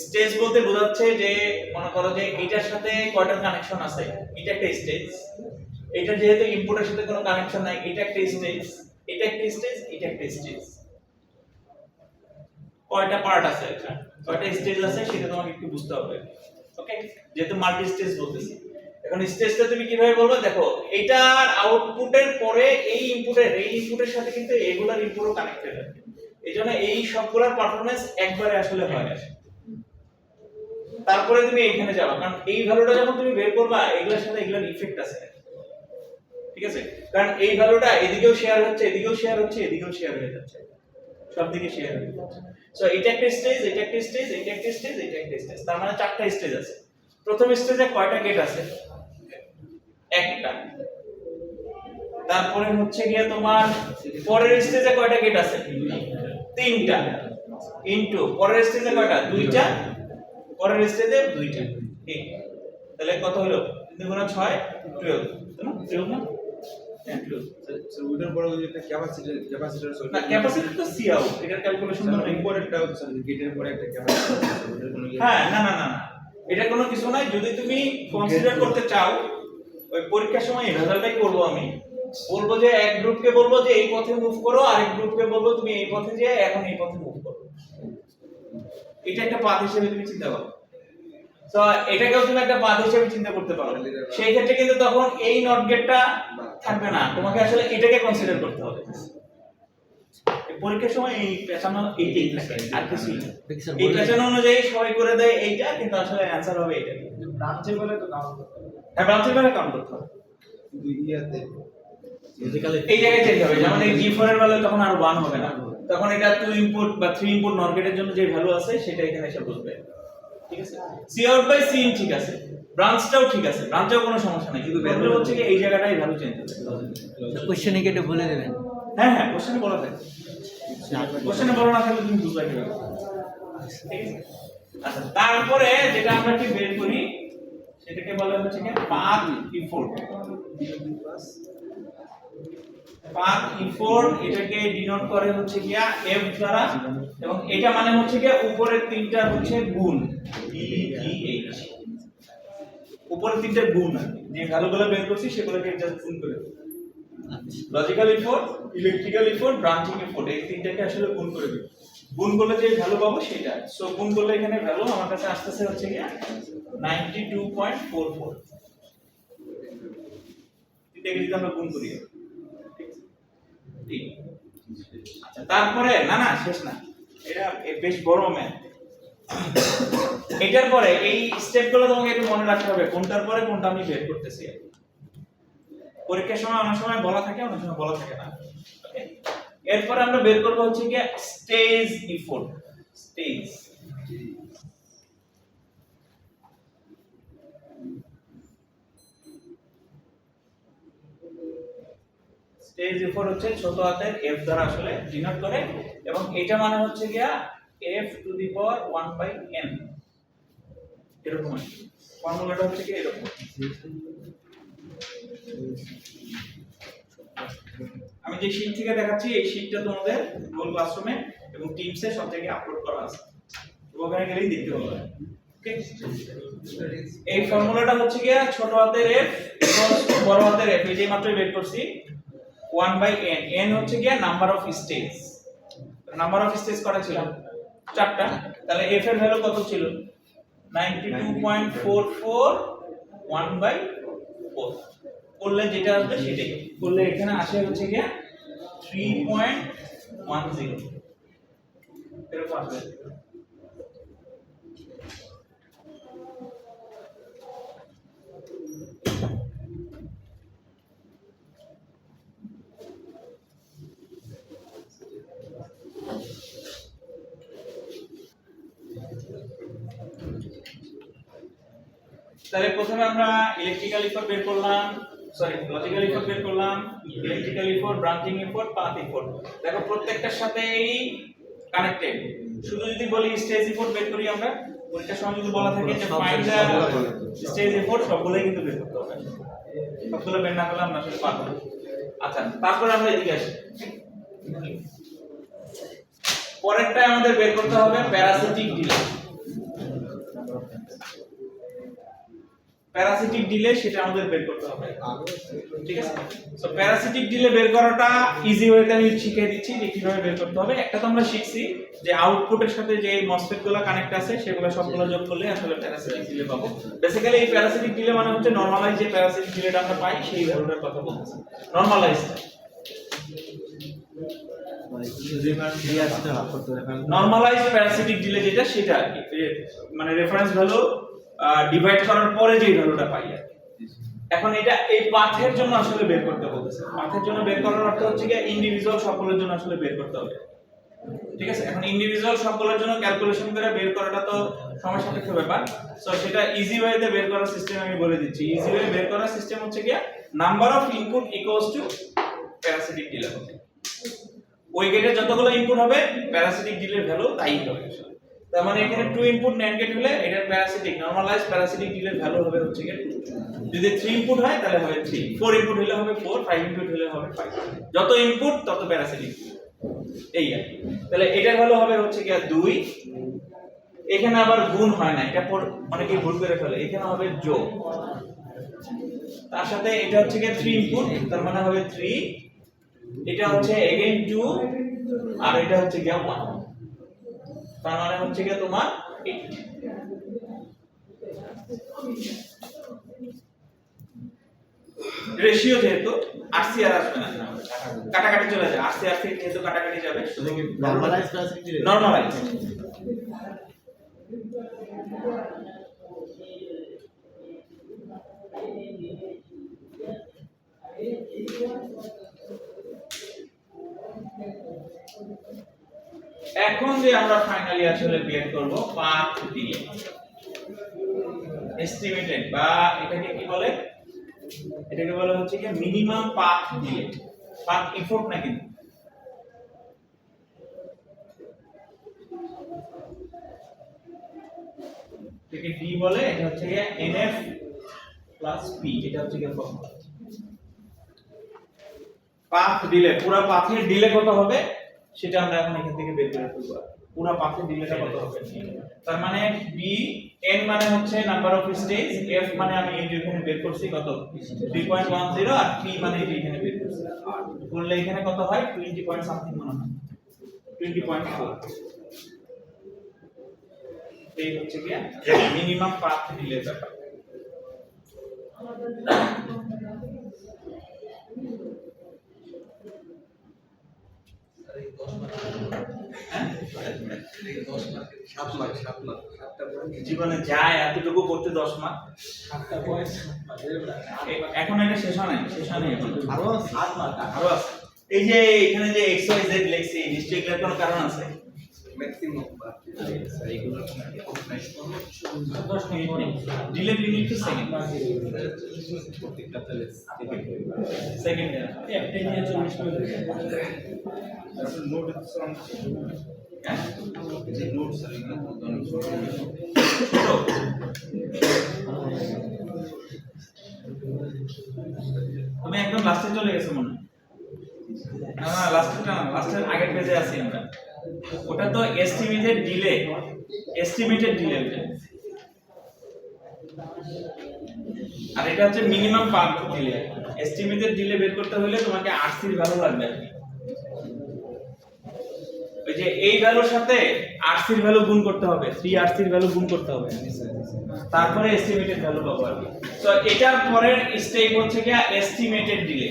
স্টেজ বলতে বোঝাচ্ছে যে মনে করো যে এইটার সাথে কয়টা কানেকশন আছে, এটা একটা স্টেজ। এটা যেহেতু ইনপুটের সাথে কোনো কানেকশন নাই, এটা একটা স্টেজ, এটা একটা স্টেজ, এটা একটা স্টেজ। কয়টা পার্ট আছে এটা, কয়টা স্টেজ আছে সেটা তোমাকে একটু বুঝতে হবে। ওকে, যেহেতু মাল্টি স্টেজ বলতেছি। এখন স্টেজটা তুমি কিভাবে বলবে? দেখো এটার আউটপুটের পরে এই ইনপুটের সাথে কিন্তু এগুলার ইনপুটও কানেক্টেড আছে। এইজন্য এই সবগুলোর পারফরম্যান্স একবারে আসলে হয় না। তারপরে তুমি এখানে যাবা, কারণ এই ভ্যালুটা যখন তুমি বের করবা এগুলোর সাথে এগুলোর ইফেক্ট আছে, ঠিক আছে? কারণ এই ভ্যালুটা এদিকেও শেয়ার হচ্ছে, এদিকেও শেয়ার হচ্ছে, এদিকেও শেয়ার হয়ে যাচ্ছে, সব দিকে শেয়ার হয়ে যাচ্ছে। সো এটা একটা স্টেজ, এটা একটা স্টেজ, এটা একটা স্টেজ, এটা একটা স্টেজ, তার মানে চারটা স্টেজ আছে। প্রথম স্টেজে কয়টা গেট আছে? একটা। তারপরে হচ্ছে গিয়ে তোমার পরের স্টেজে কয়টা গেট আছে? তিনটা। ইনটু পরের স্টেজে কয়টা? দুইটা। পরের স্টেজে দুইটা। ঠিক, তাহলে কত হলো? 3 গুণ 6 12, তাই না? 12 না? হ্যাঁ 12। স্যার ওইটার পরে ওই যে একটা ক্যাপাসিটর না ক্যাপাসিটর তো সি আউট, এটার ক্যালকুলেশন তো নেই। পরেরটা হচ্ছে গেটের পরে একটা ক্যাপাসিটর ওটার কোনো হ্যাঁ না না না না, এটা কোনো কিছু নাই। যদি তুমি কনসিডার করতে চাও ওই পরীক্ষার সময় রেজাল্টটাই করব আমি, বলবো যে এক গ্রুপকে বলবো যে এই পথে মুভ করো, আরেক গ্রুপকে বলবো তুমি এই পথে যে এখন এই পথে মুভ করো। এটা একটা পাথ হিসেবে তুমি চিন্তা করো। তো এটাকেও তুমি একটা পাথ হিসেবে চিন্তা করতে পারো। সেই ক্ষেত্রে কিন্তু তখন এই নট গেটটা থাকবে না, তোমাকে আসলে এটাকে কনসিডার করতে হবে। পরীক্ষার সময় এই পেছানো এইটাই থাকে আর কিছু না। এই পেছানো অনুযায়ী সবাই করে দেয় এইটা, কিন্তু আসলে অ্যানসার হবে এটা। ব্রাঞ্চের বলে তো কাউন্ট করতে হবে। হ্যাঁ ব্রাঞ্চের বেলা কাউন্ট করতে হবে, কিন্তু ইয়াতে এই জায়গায় চেঞ্জ হবে। যেমন এই G4 এর বেলা তখন আর 1 হবে না, তখন এটা 2 ইনপুট বা 3 ইনপুট নট গেটের জন্য যে ভ্যালু আছে সেটা এখানে এসে বসবে, ঠিক আছে? C out by C in ঠিক আছে, ব্রাঞ্চটাও ঠিক আছে, ব্রাঞ্চেও কোনো সমস্যা নাই, কিন্তু প্রবলেম হচ্ছে কি এই জায়গাটাই ভ্যালু চেঞ্জ হবে। কোশ্চেনে কেটে বলে দেবেন। হ্যাঁ হ্যাঁ, কোশ্চেনে বলা থাকে, কোশ্চেনে বলা না থাকলে তুমি বুঝবে কিভাবে, ঠিক আছে? আচ্ছা তারপরে যেটা আমরা কি বের করি সেটাকে বলা হচ্ছে কি পাথ এফোর্ট। পাথ এফোর্ট এটাকে ডিনোট করে হচ্ছে কি এফ দ্বারা, এবং এটা মানে হচ্ছে কি উপরের তিনটা হচ্ছে গুণ ই জি এইচ, উপরের তিনটা গুণ যে ভ্যালুগুলো বের করছি সেগুলোকে জাস্ট গুণ করে দেব। Logical effort, electrical effort, branching effort, এই তিনটাকে আসলে গুণ করে দেব। গুণ করলে যে ভ্যালু পাবো সেটা, সো গুণ করলে এখানে ভ্যালু আমার কাছে আসতেছে হচ্ছে কি 92.44। এটাকে যদি আমরা গুণ করি ঠিক। আচ্ছা তারপরে না না শেষ না, এটা বেশ বড় ম্যাথ। এটার পরে এই স্টেপগুলো তোমাকে একটু মনে রাখতে হবে, কোনটার পরে কোনটা আমি বের করতেছি। পরীক্ষার সময় অনেক সময় বলা থাকে, অনেক সময় বলা থাকে না। ওকে, এরপর আমরা বের করব হচ্ছে কি stage effort. Stage stage effort হচ্ছে ছোট হাতের f দ্বারা আসলে ডিনোট করে, এবং এটা মানে হচ্ছে গিয়া f to the power 1/n, এরকম আছে। ফর্মুলাটা হচ্ছে কি এরকম। আমি যে শীট থেকে দেখাচ্ছি এই শীটটা তোমাদের গুগল ক্লাসরুমে এবং টিমসে সব জায়গায় আপলোড করা আছে, ওখানে গেলেই দেখতে পাবে। ওকে, এই ফর্মুলাটা হচ্ছে গিয়া ছোট হাতের f ইকুয়ালস টু বড় হাতের f, এই যে মাত্রই বের করছি 1/n। n হচ্ছে গিয়া number of stage. Number of stage কত ছিল? 4টা। তাহলে f এর ভ্যালু কত ছিল? 92.44 1/4 করলে যেটা আসবে সেটাই করলে এখানে আসে হচ্ছে গিয়া 3.10 এরকম আসবে। তাহলে প্রথমে আমরা ইলেকট্রিক্যাল এফোর্ট বের করলাম, সরি লজিক্যাল এফোর্ট বের করলাম, electrical effort, branching effort, path effort. দেখো প্রত্যেকটার সাথেই কানেক্টেড। শুধু যদি বলি স্টেজ এফোর্ট বের করি আমরা, পরীক্ষার সময় যদি বলা থাকে যে ফাইন্ড দ্য স্টেজ এফোর্ট, সবগুলোই কিন্তু বের করতে হবে। সবগুলো বের না করলে আমরা আসলে পারবো না। আচ্ছা, তারপর আমরা এদিকে আসি। পরেরটা আমাদের বের করতে হবে প্যারাসিটিক ডিলে। প্যারাসিটিক ডিলে সেটা আমাদের বের করতে হবে, ঠিক আছে? সো প্যারাসিটিক ডিলে বের করাটা ইজি ওয়েতে আমি শিখিয়ে দিচ্ছি যে কিভাবে বের করতে হবে। একটা তো আমরা শিখছি যে আউটপুটের সাথে যে মসফেট গুলো কানেক্ট আছে সেগুলো সবগুলো যোগ করলে আসলে প্যারাসিটিক ডিলে পাবো। বেসিক্যালি এই প্যারাসিটিক ডিলে মানে হচ্ছে নরমালাইজ যে প্যারাসিটিক ডিলেটা আমরা পাই সেই ভ্যালুটার কথা বলতেছি, নরমালাইজ। নরমালাইজ প্যারাসিটিক ডিলে যেটা সেটা আর কি, মানে রেফারেন্স ভ্যালু ডিভাইড করার পরে যে ভ্যালুটা পাই আর কি। এখন এটা এই পাথের জন্য আসলে বের করতে বলতেছে। পাথের জন্য বের করার অর্থ হচ্ছে যে ইন্ডিভিজুয়াল সবগুলোর জন্য আসলে বের করতে হবে, ঠিক আছে? এখন ইন্ডিভিজুয়াল সবগুলোর জন্য ক্যালকুলেশন করে বের করাটা তো সময় সাপেক্ষ ব্যাপার। সো সেটা ইজি ওয়েতে বের করার সিস্টেম আমি বলে দিচ্ছি। ইজি ওয়ে বের করার সিস্টেম হচ্ছে কি number of input equals to parasitic delay. ওই গেটে যতগুলো ইনপুট হবে প্যারাসিটিক ডিলের ভ্যালু তাই হবে। তার মানে এখানে 2 ইনপুট NAND গেট হলে এটার প্যারাসিটিক নরমালাইজ প্যারাসিটিক ডিলের ভ্যালু হবে হচ্ছে কি 2। যদি 3 ইনপুট হয় তাহলে হবে 3, 4 ইনপুট হলে হবে 4, 5 ইনপুট হলে হবে 5। যত ইনপুট তত প্যারাসিটিক, এই আর কি। তাহলে এটার ভ্যালু হবে হচ্ছে কি 2। এখানে আবার গুণ হয় না, এটা অনেকেই ভুল করে ফেলে, এখানে হবে যোগ। তার সাথে এটা হচ্ছে কি 3 ইনপুট, তার মানে হবে 3। এটা হচ্ছে अगेन 2 আর এটা হচ্ছে কি 1, তার মানে হচ্ছে কি তোমার 8। রেশিও যেহেতু আরসি আর আসবে না, কাটাকাটি চলে যায়, আরসি আরসি যেহেতু কাটাকাটি যাবে, শুধু নরমালাইজ প্যারাসিটিক ডিলে। নরমালাইজ। এখন যে আমরা ফাইনালি আসলে বের করব পাথ ডিলে, এস্টিমেটেড বা এটাকে কি বলে, এটাকে বলা হচ্ছে কি minimum path delay. Path effort না কিন্তু, এটাকে ডি বলে। এটা হচ্ছে কি NF প্লাস পি, এটা হচ্ছে কি ফর্মুলা। পাথ ডিলে, পুরো পাথের ডিলে কত হবে সেটা আমরা এখন এখান থেকে বের করে ফেলব। পুরো পাথের ডিলেটা কত হবে, তার মানে বি, n মানে হচ্ছে নাম্বার অফ স্টেজ, f মানে আমি এই যে এখানে বের করছি কত 3.10, আর p মানে এই যে এখানে বের করছি করলে এখানে কত হয় 20 পয়েন্ট সামথিং মনে হয় 20.4। এই হচ্ছে কি মিনিমাম পাথ ডিলে ব্যাপার। আরে 10 মাস 7 মার্ক 7টা পড়ে জীবনে যায় এতটুকু করতে 10 মার্ক। এখন এটা শেষ হয় নাই এখন আরো 8 মার্ক আরো আছে। এই যে এখানে যে এক্স ওয়াই জেড লিখছি নিশ্চয়ই এর কোনো কারণ আছে। ম্যাক্সিমাম স্যার এগুলো ডিলে ইউনিট টু সেকেন্ড প্রত্যেকটা তাহলে সেকেন্ড একটা নিয়ে 40 মিনিট তারপর নোট সম হ্যাঁ যে নোট স্যার এগুলো অনেক ছোট তুমি একদম লাস্টে চলে গেছো মনে হয়। না না লাস্টের আগের পেজে আছি আমরা। ওটা তো এস্টিমেটেড ডিলে ওটা। আর এটা হচ্ছে minimum path delay. Estimated delay বের করতে হলে তোমাকে আরসি এর ভ্যালু লাগবে। ওই যে এই ভ্যালুর সাথে আরসি এর ভ্যালু গুণ করতে হবে, 3 আরসি এর ভ্যালু গুণ করতে হবে। তারপরে এস্টিমেটেড ভ্যালু পাবো আর কি। সো এটার পরের স্টেপ হচ্ছে কি এস্টিমেটেড ডিলে।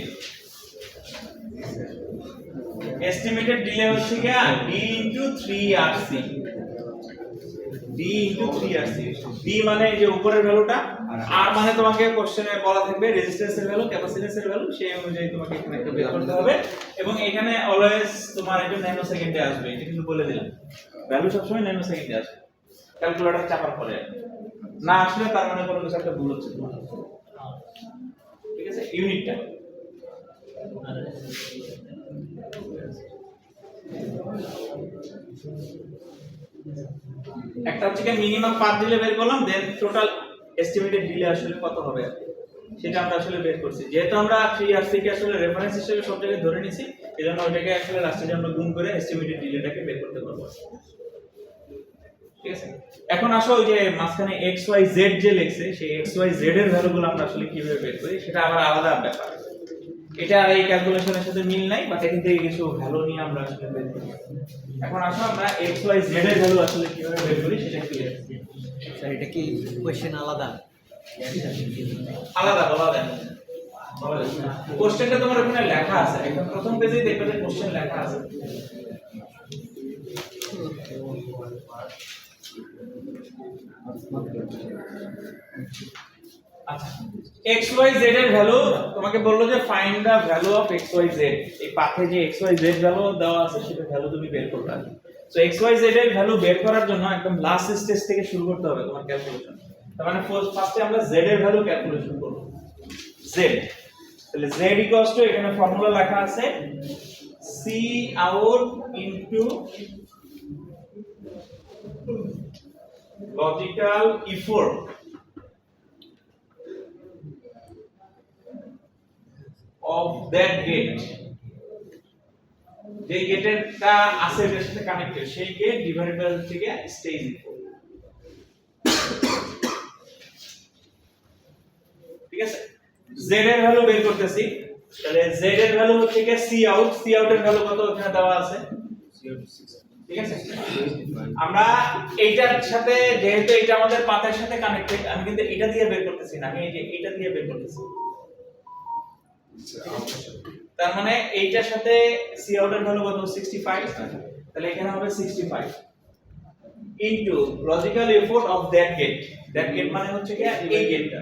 এস্টিমেটেড ডিলে হচ্ছে কি d * 3RC। d * 3RC। d মানে এই যে উপরের ভ্যালুটা, আর মানে তোমাকে কোশ্চেনে বলা থাকবে রেজিস্ট্যান্সের ভ্যালু, ক্যাপাসিট্যান্সের ভ্যালু, সেই অনুযায়ী তোমাকে এখানে একটা বের করতে হবে। এবং এখানে অলওয়েজ তোমার এটা ন্যানো সেকেন্ডে আসবে, এটা কিন্তু বলে দিলাম। ভ্যালু সবসময় ন্যানো সেকেন্ডে আসবে। ক্যালকুলেটর চাপার পরে না আসলে তার মানে কোনো কিছু একটা ভুল হচ্ছে তোমার। ঠিক আছে, ইউনিটটা একটা হচ্ছে মিনিমাম পাথ ডিলে বের করলাম, দেন টোটাল এস্টিমেটেড ডিলে আসলে কত হবে সেটা আমরা আসলে বের করছি। যেহেতু আমরা 3RC কে আসলে রেফারেন্স হিসেবে সব জায়গায় ধরে নিছি, এজন্য ওটাকে আসলে লাস্টে আমরা গুণ করে এস্টিমেটেড ডিলেটাকে বের করতে পারবো। ঠিক আছে, এখন আসো ওই যে মাঝখানে xyz যে লেখছে সেই xyz এর ভ্যালুগুলো আমরা আসলে কিভাবে বের করি সেটা আবার আলাদা ব্যাপার। এটা আর এই ক্যালকুলেশনের সাথে মিল নাই, বাট এখান থেকে কিছু ভ্যালু নিয়ে আমরা আসলে বের করি। এখন আসো আমরা xyz এর ভ্যালু আসলে কিভাবে বের করি সেটা ক্লিয়ার। স্যার এটা কি কোশ্চেন আলাদা? আলাদা বলা যায় না। কোশ্চেনটা তোমার ওখানে লেখা আছে, একদম প্রথম পেজেই দেখবে যে কোশ্চেন লেখা আছে। আচ্ছা, xyz এর ভ্যালু তোমাকে বললো যে find the value of xyz। এই পাথে যে xyz ভ্যালু দেওয়া আছে সেটা ভ্যালু তুমি বের করবে। সো xyz এর ভ্যালু বের করার জন্য একদম লাস্ট স্টেজ থেকে শুরু করতে হবে তোমার ক্যালকুলেশন। তার মানে ফার্স্টে আমরা z এর ভ্যালু ক্যালকুলেশন করব। z, তাহলে z এখানে ফর্মুলা লেখা আছে c out into logical effort of that gate, যে গেটেরটা আছে এর সাথে কানেক্টেড সেই গেট ডিভাইডেড বাই থেকে স্টেজ ইনপুট। ঠিক আছে, z এর ভ্যালু বের করতেছি। তাহলে z এর ভ্যালু হচ্ছে কি c out এর ভ্যালু কত এখানে দেওয়া আছে। ঠিক আছে, আমরা এইটার সাথে যেহেতু এটা আমাদের পাতের সাথে কানেক্টেড, আমি কিন্তু এটা দিয়ে বের করতেছি না, আমি এই যে এটা দিয়ে বের করতেছি। তার মানে এইটার সাথে সি আউট এর ভ্যালু কত 65, তাহলে এখানে হবে 65 into logical effort of that gate. That gate মানে হচ্ছে কি এই গেটটা,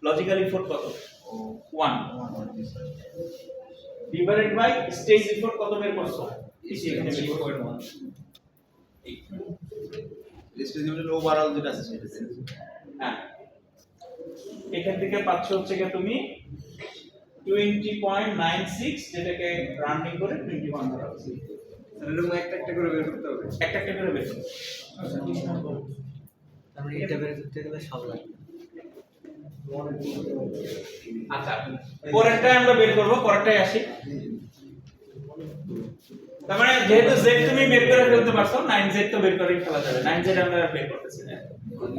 লজিক্যাল এফোর্ট কত 1 ডিভাইডেড বাই স্টেজ এফোর্ট কত বের করছো এখানে 0.1। রেস্টিটিউটেড ওভারঅল যেটা আছে সেটা হ্যাঁ, এখান থেকে পাচ্ছ হচ্ছে কি তুমি 20.96, যেটাকে রাউন্ডিং করে 21 ধরা হচ্ছে। এরকম একটা করে বের করতে হবে। একটা করে বের করো। তার মানে এটা বের করতে গেলে সব লাগবে। আচ্ছা, পরেরটা আমরা বের করব, পরেরটাই আসি। তার মানে যেহেতু z তুমি বের করে ফেলতে পারছো, 9z তো বের করেই ফেলা যাবে। 9z আমরা বের করতেছি না।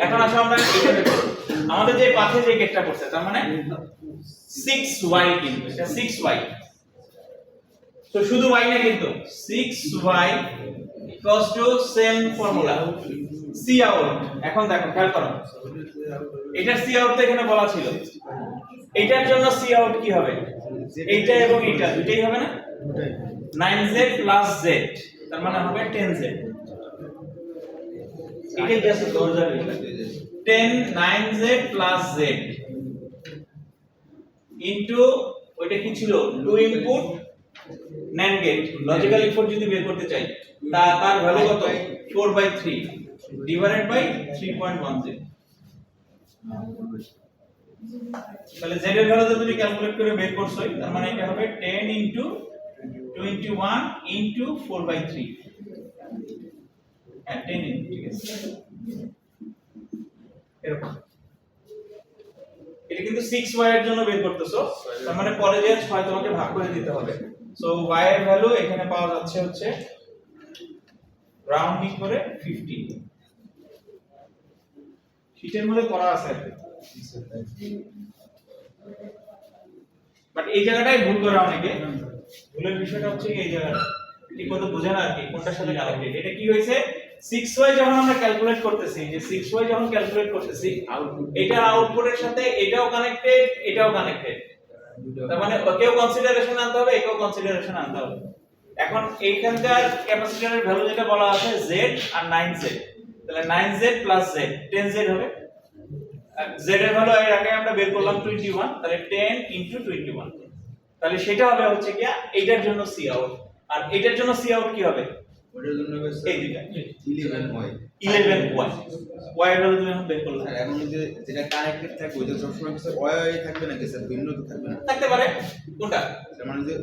এখন আসো আমরা এটা বের করব। আমাদের যে পাথে যে গেটটা করছে তার মানে 6y, কিন্তু এটা 6y। তো শুধু y না কিন্তু 6y equals to same formula c out। এখন দেখো খেয়াল করো, এটা c out তো এখানে বলা ছিল, এটার জন্য c out কি হবে, এইটা এবং এইটা দুটেই হবে না, 9z plus z, তার মানে হবে 10z। এটাই just observation 10 9z plus z into ওইটা কি ছিল 2 input NAND gate logical input যদি বের করতে চাই তার ভ্যালু কত 4/3 ডিভাইডেড বাই 3.10 তাহলে z এর ভ্যালু তুমি ক্যালকুলেট করে বের করছো তার মানে এটা হবে 10 ইনটু 21 ইনটু 4/3 হ্যাঁ 10 ইনটু ঠিক আছে এরকম এটা কিন্তু 6y এর জন্য বের করতেছো তার মানে পরে যে 6 তোমাকে ভাগ করে দিতে হবে সো y এর ভ্যালু এখানে পাওয়া যাচ্ছে হচ্ছে রাউন্ডিং করে 50 শীটের মধ্যে করা আছে আর বাট এই জায়গাটাই ভুল করে অনেকে ভুলের বিষয়টা হচ্ছে এই জায়গাটা ঠিক মতো বোঝে না আর কি কোনটার সাথে কানেক্টেড এটা কি হয়েছে 6y যখন আমরা ক্যালকুলেট করতেছি যে 6y যখন ক্যালকুলেট করতেছি এটা আউটপুটের সাথে এটাও কানেক্টেড এটাও কানেক্টেড তার মানে ওকেও কনসিডারেশন আনতে হবে একেও কনসিডারেশন আনতে হবে এখন এইখানকার ক্যাপাসিটরের ভ্যালু যেটা বলা আছে z আর 9z তাহলে 9z প্লাস z 10z হবে z এর ভ্যালু এর আগে আমরা বের করলাম 21 তাহলে 10 ইনটু 21 তাহলে সেটা হবে হচ্ছে কি এইটার জন্য সি আউট আর এটার জন্য সি আউট কি হবে ওটার জন্য হবে এই দুইটা 11y 11y y এর ভ্যালু তুমি এখন বের করলে স্যার এখন যে যেটা কানেক্টেড থাকবে ওইটা সবসময় কি স্যার y থাকবে নাকি স্যার ভিন্ন তো থাকবে না থাকতে পারে কোনটা স্যার মানে যে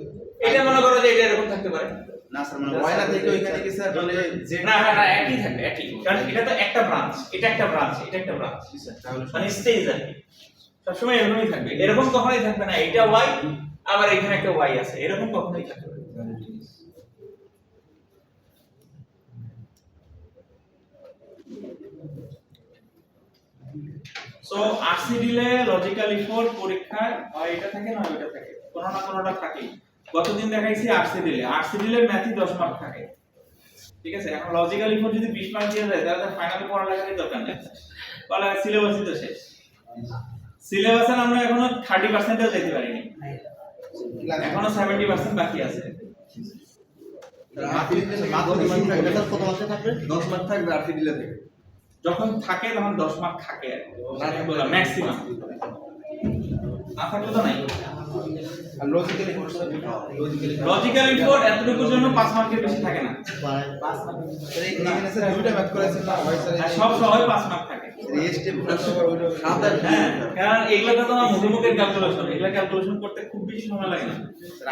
এটা মনে করো যে এটা এরকম থাকতে পারে না স্যার মানে y না থেকে ওইখানে কি স্যার মানে যে না না না একই থাকবে একই কারণ এটা তো একটা ব্রাঞ্চ এটা একটা ব্রাঞ্চ এটা একটা ব্রাঞ্চ স্যার তাহলে মানে স্টেজ আর কি সবসময় এরকমই থাকবে এরকম কখনোই থাকবে না এটা y আবার এখানে একটা y আছে এরকম কখনোই থাকবে না সো আরসি দিলে লজিক্যাল ইফোর্ট পরীক্ষায় হয় এটা থাকে না ওইটা থাকে কোনো না কোনোটা থাকে গতদিন দেখাইছি আরসি দিলে ম্যাথই 10 মার্ক থাকে ঠিক আছে এখন লজিক্যাল ইফোর্ট যদি 20 মার্ক দিয়ে দেয় তাহলে ফাইনালে পড়ালেখারই দরকার নেই বলা সিলেবাসই তো শেষ সিলেবাসে আমরা এখনো 30% যেতে পারিনি এখনো 70% বাকি আছে কত মাসে থাকবে 10 মাস থাকবে আর দিলে থেকে যখন থাকে তখন 10 মার্ক থাকে আর কি বলা ম্যাক্সিমাম না থাকলে তো নাই আর লজিক্যালি লজিক্যাল ইনপুট এতটুকুর জন্য 5 মার্কের বেশি থাকে না 5 মাস এখানে স্যার দুইটা ম্যাথ করেছেন না হয় আর স্যার সব সবাই 5 মার্ক থাকে এই স্টেপ আবার ওইটা হ্যাঁ কারণ এগুলা তো তোমার মুখোমুখির ক্যালকুলেশন এগুলা ক্যালকুলেশন করতে খুব বেশি সময় লাগে না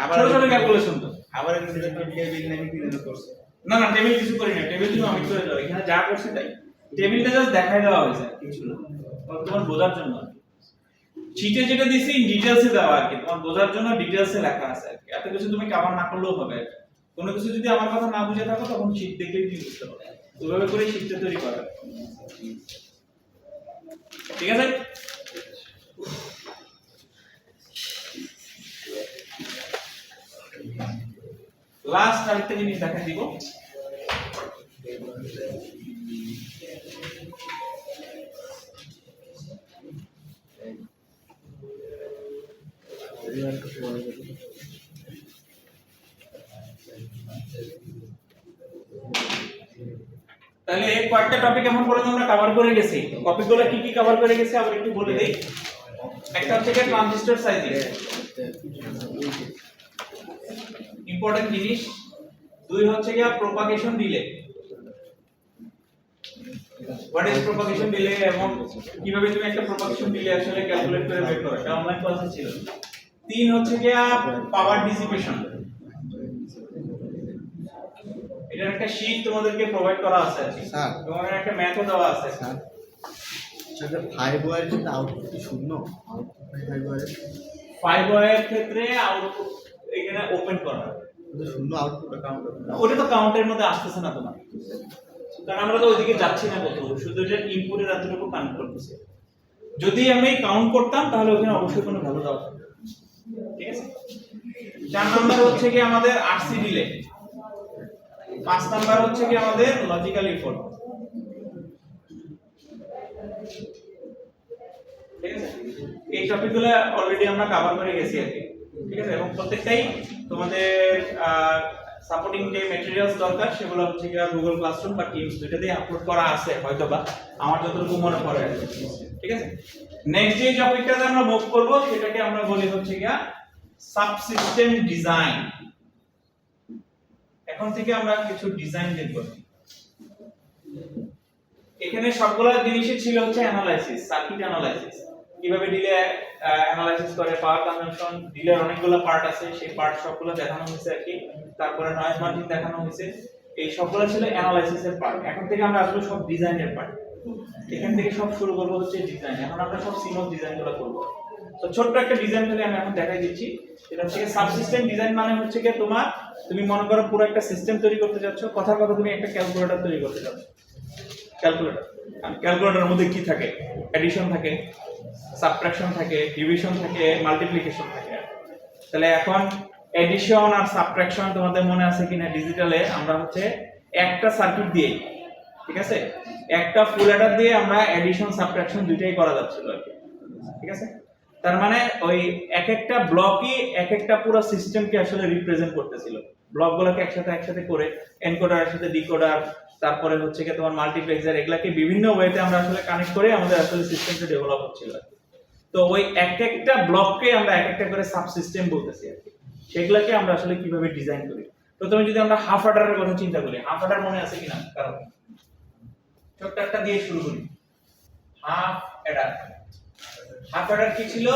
আবার ছোট ছোট ক্যালকুলেশন তো আবার একটা টেবিল নাকি কি যেন করছে না না টেবিল কিছু করি না টেবিল তুমি আমি করে দাও এখানে যা করছি তাই টেবিলটা জাস্ট দেখাই দেওয়া হয়েছে কিছু না তোমার বোঝার জন্য শীটে যেটা দিছি ইন ডিটেইলসে দেওয়া আর কি তোমার বোঝার জন্য ডিটেইলসে লেখা আছে আর কি এত কিছু তুমি কভার না করলেও হবে কোনো কিছু যদি আমার কথা না বুঝে থাকো তখন শীট দেখলেই তুমি বুঝতে পারবে ওইভাবে করে শীটটা তৈরি করা ঠিক আছে লাস্ট আরেকটা জিনিস দেখাই দিব তাহলে কয়েকটা টপিক এখন পর্যন্ত আমরা কভার করে গেছি টপিকগুলো কি কি কভার করে গেছি আবার একটু বলে দেই একটা হচ্ছে কি ট্রানজিস্টর সাইজিং ইম্পর্টেন্ট জিনিস দুই হচ্ছে কি propagation delay what is propagation delay এবং কিভাবে তুমি একটা প্রপাগেশন ডিলে আসলে ক্যালকুলেট করে বের করো এটা অনলাইন ক্লাসে ছিল তিন হচ্ছে কি পাওয়ার ডিসিপেশন এটার একটা শীট তোমাদেরকে প্রোভাইড করা আছে স্যার এবং এর একটা ম্যাথও দেওয়া আছে স্যার সেটা 5 ওয়ার কিন্তু আউটপুট কি শূন্য আউটপুট 5 ওয়ার 5 ওয়ার ক্ষেত্রে আউটপুট এখানে ওপেন করা কিন্তু শূন্য আউটপুট কাউন্ট ওটা তো কাউন্টের মধ্যে আসতেছে না তোমার কারণ আমরা তো ওইদিকে যাচ্ছি না কত শুধু এটা ইনপুটের এতটুকু কাউন্ট করতেছে যদি আমি কাউন্ট করতাম তাহলে ওখানে অবশ্যই কোনো ভ্যালু দেওয়া থাকবে ঠিক আছে 4 নাম্বার হচ্ছে কি আমাদের আরসি ডিলে 5 নাম্বার হচ্ছে কি আমাদের লজিক্যাল ইফোর্ট ঠিক আছে এই টপিকগুলো অলরেডি আমরা কভার করে গেছি আর কি ঠিক আছে এবং প্রত্যেকটাই তোমাদের সাপোর্টিং যে ম্যাটেরিয়ালস দরকার সেগুলো হচ্ছে কি গুগল ক্লাসরুম বা টিমস দুইটাতেই আপলোড করা আছে হয়তোবা, আমার যতটুকু মনে পড়ে আর কি। ঠিক আছে, নেক্সট যে টপিকটাতে আমরা মুভ করব সেটাকে আমরা বলি হচ্ছে কি সাবসিস্টেম ডিজাইন। এখন থেকে আমরা কিছু ডিজাইন দেখব। এখানে সবগুলো জিনিসই ছিল হচ্ছে অ্যানালাইসিস, সার্কিট অ্যানালাইসিস, কিভাবে ডিলে অ্যানালাইসিস করে, পাওয়ার কনজাম্পশন, ডিলের অনেকগুলো পার্ট আছে, সেই পার্ট সবগুলো দেখানো হয়েছে আর কি। তারপরে নয়েজ মার্জিন দেখানো হয়েছে, এই সবগুলো ছিল অ্যানালাইসিসের পার্ট। এখন থেকে আমরা আসলে সব ডিজাইনের পার্ট, এখান থেকে সব শুরু করব হচ্ছে ডিজাইন। এখন আমরা সব সিমস ডিজাইনগুলো করব। তো ছোট্ট একটা ডিজাইন থেকে আমি এখন দেখাই দিচ্ছি। এটা হচ্ছে সাবসিস্টেম ডিজাইন, মানে হচ্ছে কি তুমি মনে করো পুরো একটা সিস্টেম তৈরি করতে যাচ্ছ, কথার কথা তুমি একটা ক্যালকুলেটর তৈরি করতে যাচ্ছ। ক্যালকুলেটরের মধ্যে কি থাকে? এডিশন থাকে, সাবট্রাকশন থাকে, ডিভিশন থাকে, মাল্টিপ্লিকেশন থাকে। তাহলে এখন এডিশন আর সাবট্রাকশন তোমাদের মনে আছে কিনা? ডিজিটালে আমরা হচ্ছে একটা সার্কিট দিয়ে, ঠিক আছে, একটা ফুল অ্যাডার দিয়ে আমরা এডিশন সাবট্রাকশন দুইটাই করা যাচ্ছিল আর কি। ঠিক আছে, তার মানে ওই এক একটা ব্লকই এক একটা পুরো সিস্টেমকে আসলে রিপ্রেজেন্ট করতেছিল। ব্লকগুলোকে একসাথে করে এনকোডারের সাথে ডিকোডার, তারপরে হচ্ছে কি তোমার মাল্টিপ্লেক্সার, এগুলাকে বিভিন্ন ওয়েতে আমরা আসলে কানেক্ট করে আমাদের আসলে সিস্টেমটা ডেভেলপ হচ্ছিল। তো ওই এক একটা ব্লককে আমরা এক একটা করে সাবসিস্টেম বলতেছি আর কি। সেগুলোকে আমরা আসলে কিভাবে ডিজাইন করি। প্রথমে যদি আমরা হাফ অ্যাডারের কথা চিন্তা করি, হাফ অ্যাডার মনে আছে কিনা? কারণ ছোট্ট একটা দিয়ে শুরু করি। হাফ অ্যাডার, হাফ অ্যাডার কি ছিল?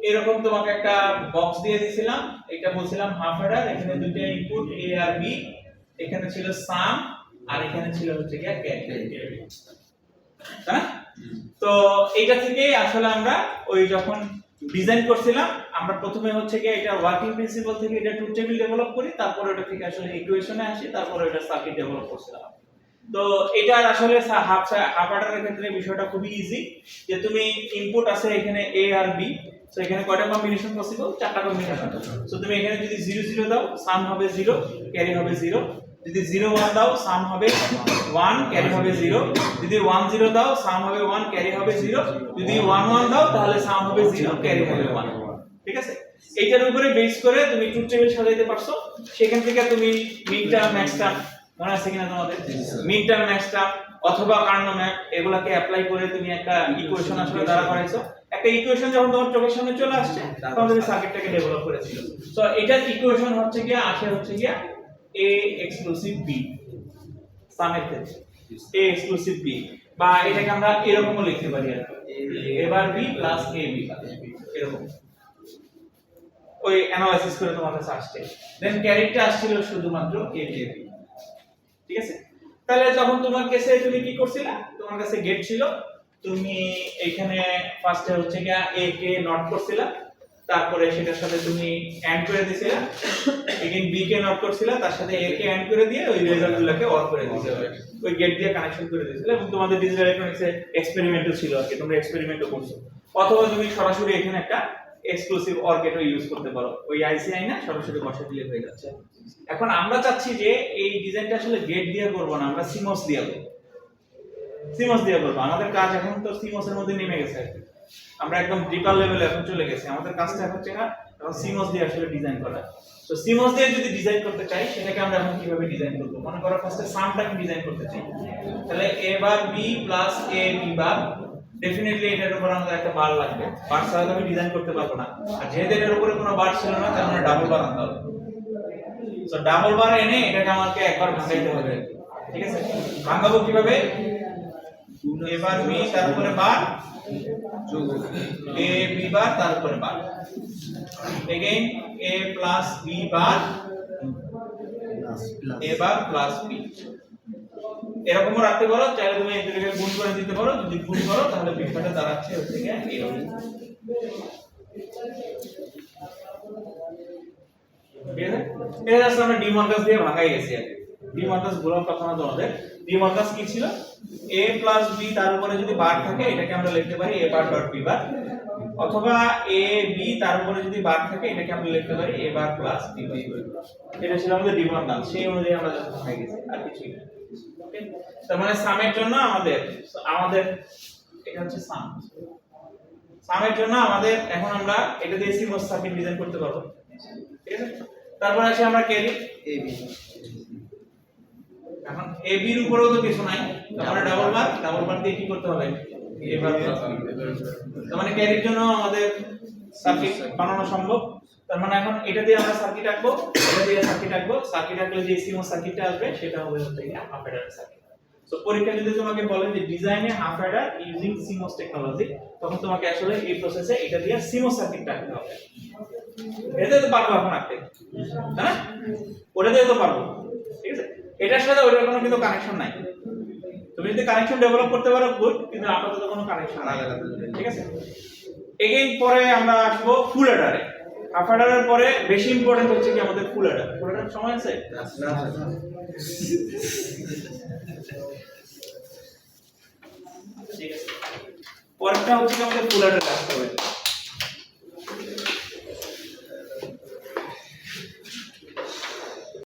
এরকম তোমাকে একটা বক্স দিয়ে দিয়েছিলাম, এটা বলছিলাম হাফ অ্যাডার। এখানে দুটো ইনপুট এ আর বি, এখানে ছিল সাম আর এখানে ছিল হচ্ছে কি ক্যারি। হ্যাঁ, তো এইটা থেকে আসলে আমরা ওই যখন ডিজাইন করছিলাম, আমরা প্রথমে হচ্ছে কি এটা ওয়ার্কিং প্রিন্সিপাল থেকে এটা ট্রুথ টেবিল ডেভেলপ করি, তারপর ওটা থেকে আসলে ইকুয়েশনে আসি, তারপর ওটা সার্কিট ডেভেলপ করছিলাম। তো এটার আসলে হাফ অ্যাডারের ক্ষেত্রে বিষয়টা খুবই ইজি, যে তুমি ইনপুট আছে এখানে এ আর বি, সো এখানে কয়টা কম্বিনেশন পসিবল? চারটা কম্বিনেশন। সো তুমি এখানে যদি 0 0 দাও, সাম হবে 0, ক্যারি হবে 0। যদি 0 1 দাও, সাম হবে 1, ক্যারি হবে 0। যদি 1 0 দাও, সাম হবে 1, ক্যারি হবে 0। যদি 1 1 দাও, তাহলে সাম হবে 0, ক্যারি হবে 1। ঠিক আছে, এইটার উপরে বেস করে তুমি ট্রুথ টেবিল সাজাইতে পারছো। সেখান থেকে তুমি মিন টার্ম, ম্যাক্স টার্ম, মনে আছে কিনা তোমাদের? মিন টার্ম, ম্যাক্স টার্ম অথবা কার্নো ম্যাপ, এগুলাকে অ্যাপ্লাই করে তুমি একটা ইকুয়েশন আসলে দাঁড়া করাইছো। একটা ইকুয়েশন যখন তোমার চোখের সামনে চলে আসছে, তখন তুমি সার্কিটটাকে ডেভেলপ করেছিল। সো এটার ইকুয়েশন হচ্ছে কি আসে হচ্ছে কি a এক্সক্লুসিভ b, সামের ক্ষেত্রে a এক্সক্লুসিভ b, বা এটাকে আমরা এরকমও লিখতে পারি আর a bar b plus a b এরকম। ওই অ্যানালাইসিস করে তোমার কাছে আসছে। দেন ক্যারেক্টার আসছিল শুধুমাত্র a b। ঠিক আছে, তাহলে যখন তোমার কাছে তুমি কি করছিলা, তোমার কাছে গেট ছিল, তুমি এইখানে ফার্স্টে হচ্ছে কি a কে নট করছিলা, তারপরে সেটার সাথে তুমি এন্ড করে দিছিলা, এগেইন b কে নট করছিলা, তার সাথে a কে এন্ড করে দিয়ে ওই রেজাল্টগুলোকে অর করে দিছিলা, ওই গেট দিয়ে কানেকশন করে দিছিলা। এবং তোমাদের ডিজিটাল ইলেকট্রনিক্সে এক্সপেরিমেন্টও ছিল আর কি, তোমরা এক্সপেরিমেন্টও করছো। অথবা তুমি সরাসরি এখানে একটা এক্সক্লুসিভ অর গেটও ইউজ করতে পারো, ওই আইসিআই না সরাসরি বসে দিলে হয়ে যাচ্ছে। এখন আমরা চাচ্ছি যে এই ডিজাইনটা আসলে গেট দিয়ে করব না, আমরা সিমস দিয়ে করব। সিমস দিয়ে করব, আমাদের কাজ এখন তো সিমস এর মধ্যে নেমে গেছে, আমরা একদম ডিপার লেভেলে এখন চলে গেছে। আমাদের কাজটা হচ্ছে না এখন সিমস দিয়ে আসলে ডিজাইন করা। তো সিমস দিয়ে যদি ডিজাইন করতে চাই, সেটাকে আমরা এখন কিভাবে ডিজাইন করব? মনে করো ফার্স্টে সামটাকে ডিজাইন করতে চাই, তাহলে a bar b plus a b bar, definitely এটার উপর আমাদের একটা বার লাগবে, বার ছাড়া তো আমি ডিজাইন করতে পারবো না। আর যেহেতু এটার উপরে কোনো বার ছিল না, তার মানে ডাবল বার আনতে হবে। সো ডাবল বার এনে এটাকে আমাকে একবার ভাঙাইতে হবে। ঠিক আছে, ভাঙাবো কিভাবে? a বার b তার উপরে বার যোগ a b বার তার উপরে bar, again a plus b bar a bar plus b, এরকমও রাখতে পারো। চাইলে তুমি এই দুটোকে গুণ করে দিতে পারো, যদি গুণ করো তাহলে বিষয়টা দাঁড়াচ্ছে হচ্ছে কি এরকম। এটা জাস্ট আমরা ডিমর্গাস দিয়ে ভাগাই গেছি আর ডিমর্গাস বলার কথা না তোমাদের। ডিমর্গাস কি ছিল? a প্লাস b তার উপরে যদি বার থাকে, এটাকে আমরা লিখতে পারি a বার ডট b বার, অথবা a b তার উপরে যদি বার থাকে, এটাকে আমরা লিখতে পারি a বার প্লাস b বার। এটা ছিল আমাদের ডিমর্গাস, সেই অনুযায়ী আমরা জাস্ট ভাগাই গেছি, আর কিছুই না। ওকে, তার মানে সামের জন্য আমাদের এটা হচ্ছে সাম। সামের জন্য আমাদের এখন আমরা এটা দিয়ে সিমস সার্কিট ডিজাইন করতে পারবো। ঠিক আছে, তারপর আসি আমরা ক্যারি। এবি এখন AB এর উপরেও তো কিছু নাই, তারপরে ডাবল বার দিয়ে কি করতে হবে? এবার তার মানে ক্যারির জন্য আমাদের সার্কিট বানানো সম্ভব। তার মানে এখন এটা দিয়ে আমরা সার্কিট আঁকবো, এটা দিয়ে সার্কিট আঁকবো, সার্কিট আঁকলে যে সিমো সার্কিটটা আসবে সেটা হবে হচ্ছে হাফ অ্যাডার সার্কিট। সো পরীক্ষা যদি তোমাকে বলে যে ডিজাইনে half Eder using CMOS technology, তখন তোমাকে আসলে এই প্রসেসে এটা দিয়ে সিমোস সার্কিটটা আঁকতে হবে। এটা তো পারবো এখন আঁকতে, তাই না? ওটা দিয়ে তো পারবো, ঠিক আছে? এটার সাথে ওটার কোনো কিন্তু কানেকশন নাই। তুমি যদি কানেকশন ডেভেলপ করতে পারো গুড, কিন্তু আপাতত কোনো কানেকশন নাই, ঠিক আছে? এগেইন পরে আমরা আসবো ফুল অ্যাডারে। হাফ অ্যাডারের পরে বেশি ইম্পর্টেন্ট হচ্ছে কি আমাদের ফুল অ্যাডার। ফুল অ্যাডার সময় আছে? ঠিক আছে, পরেরটা হচ্ছে কি আমাদের ফুল অ্যাডার আসতে হবে।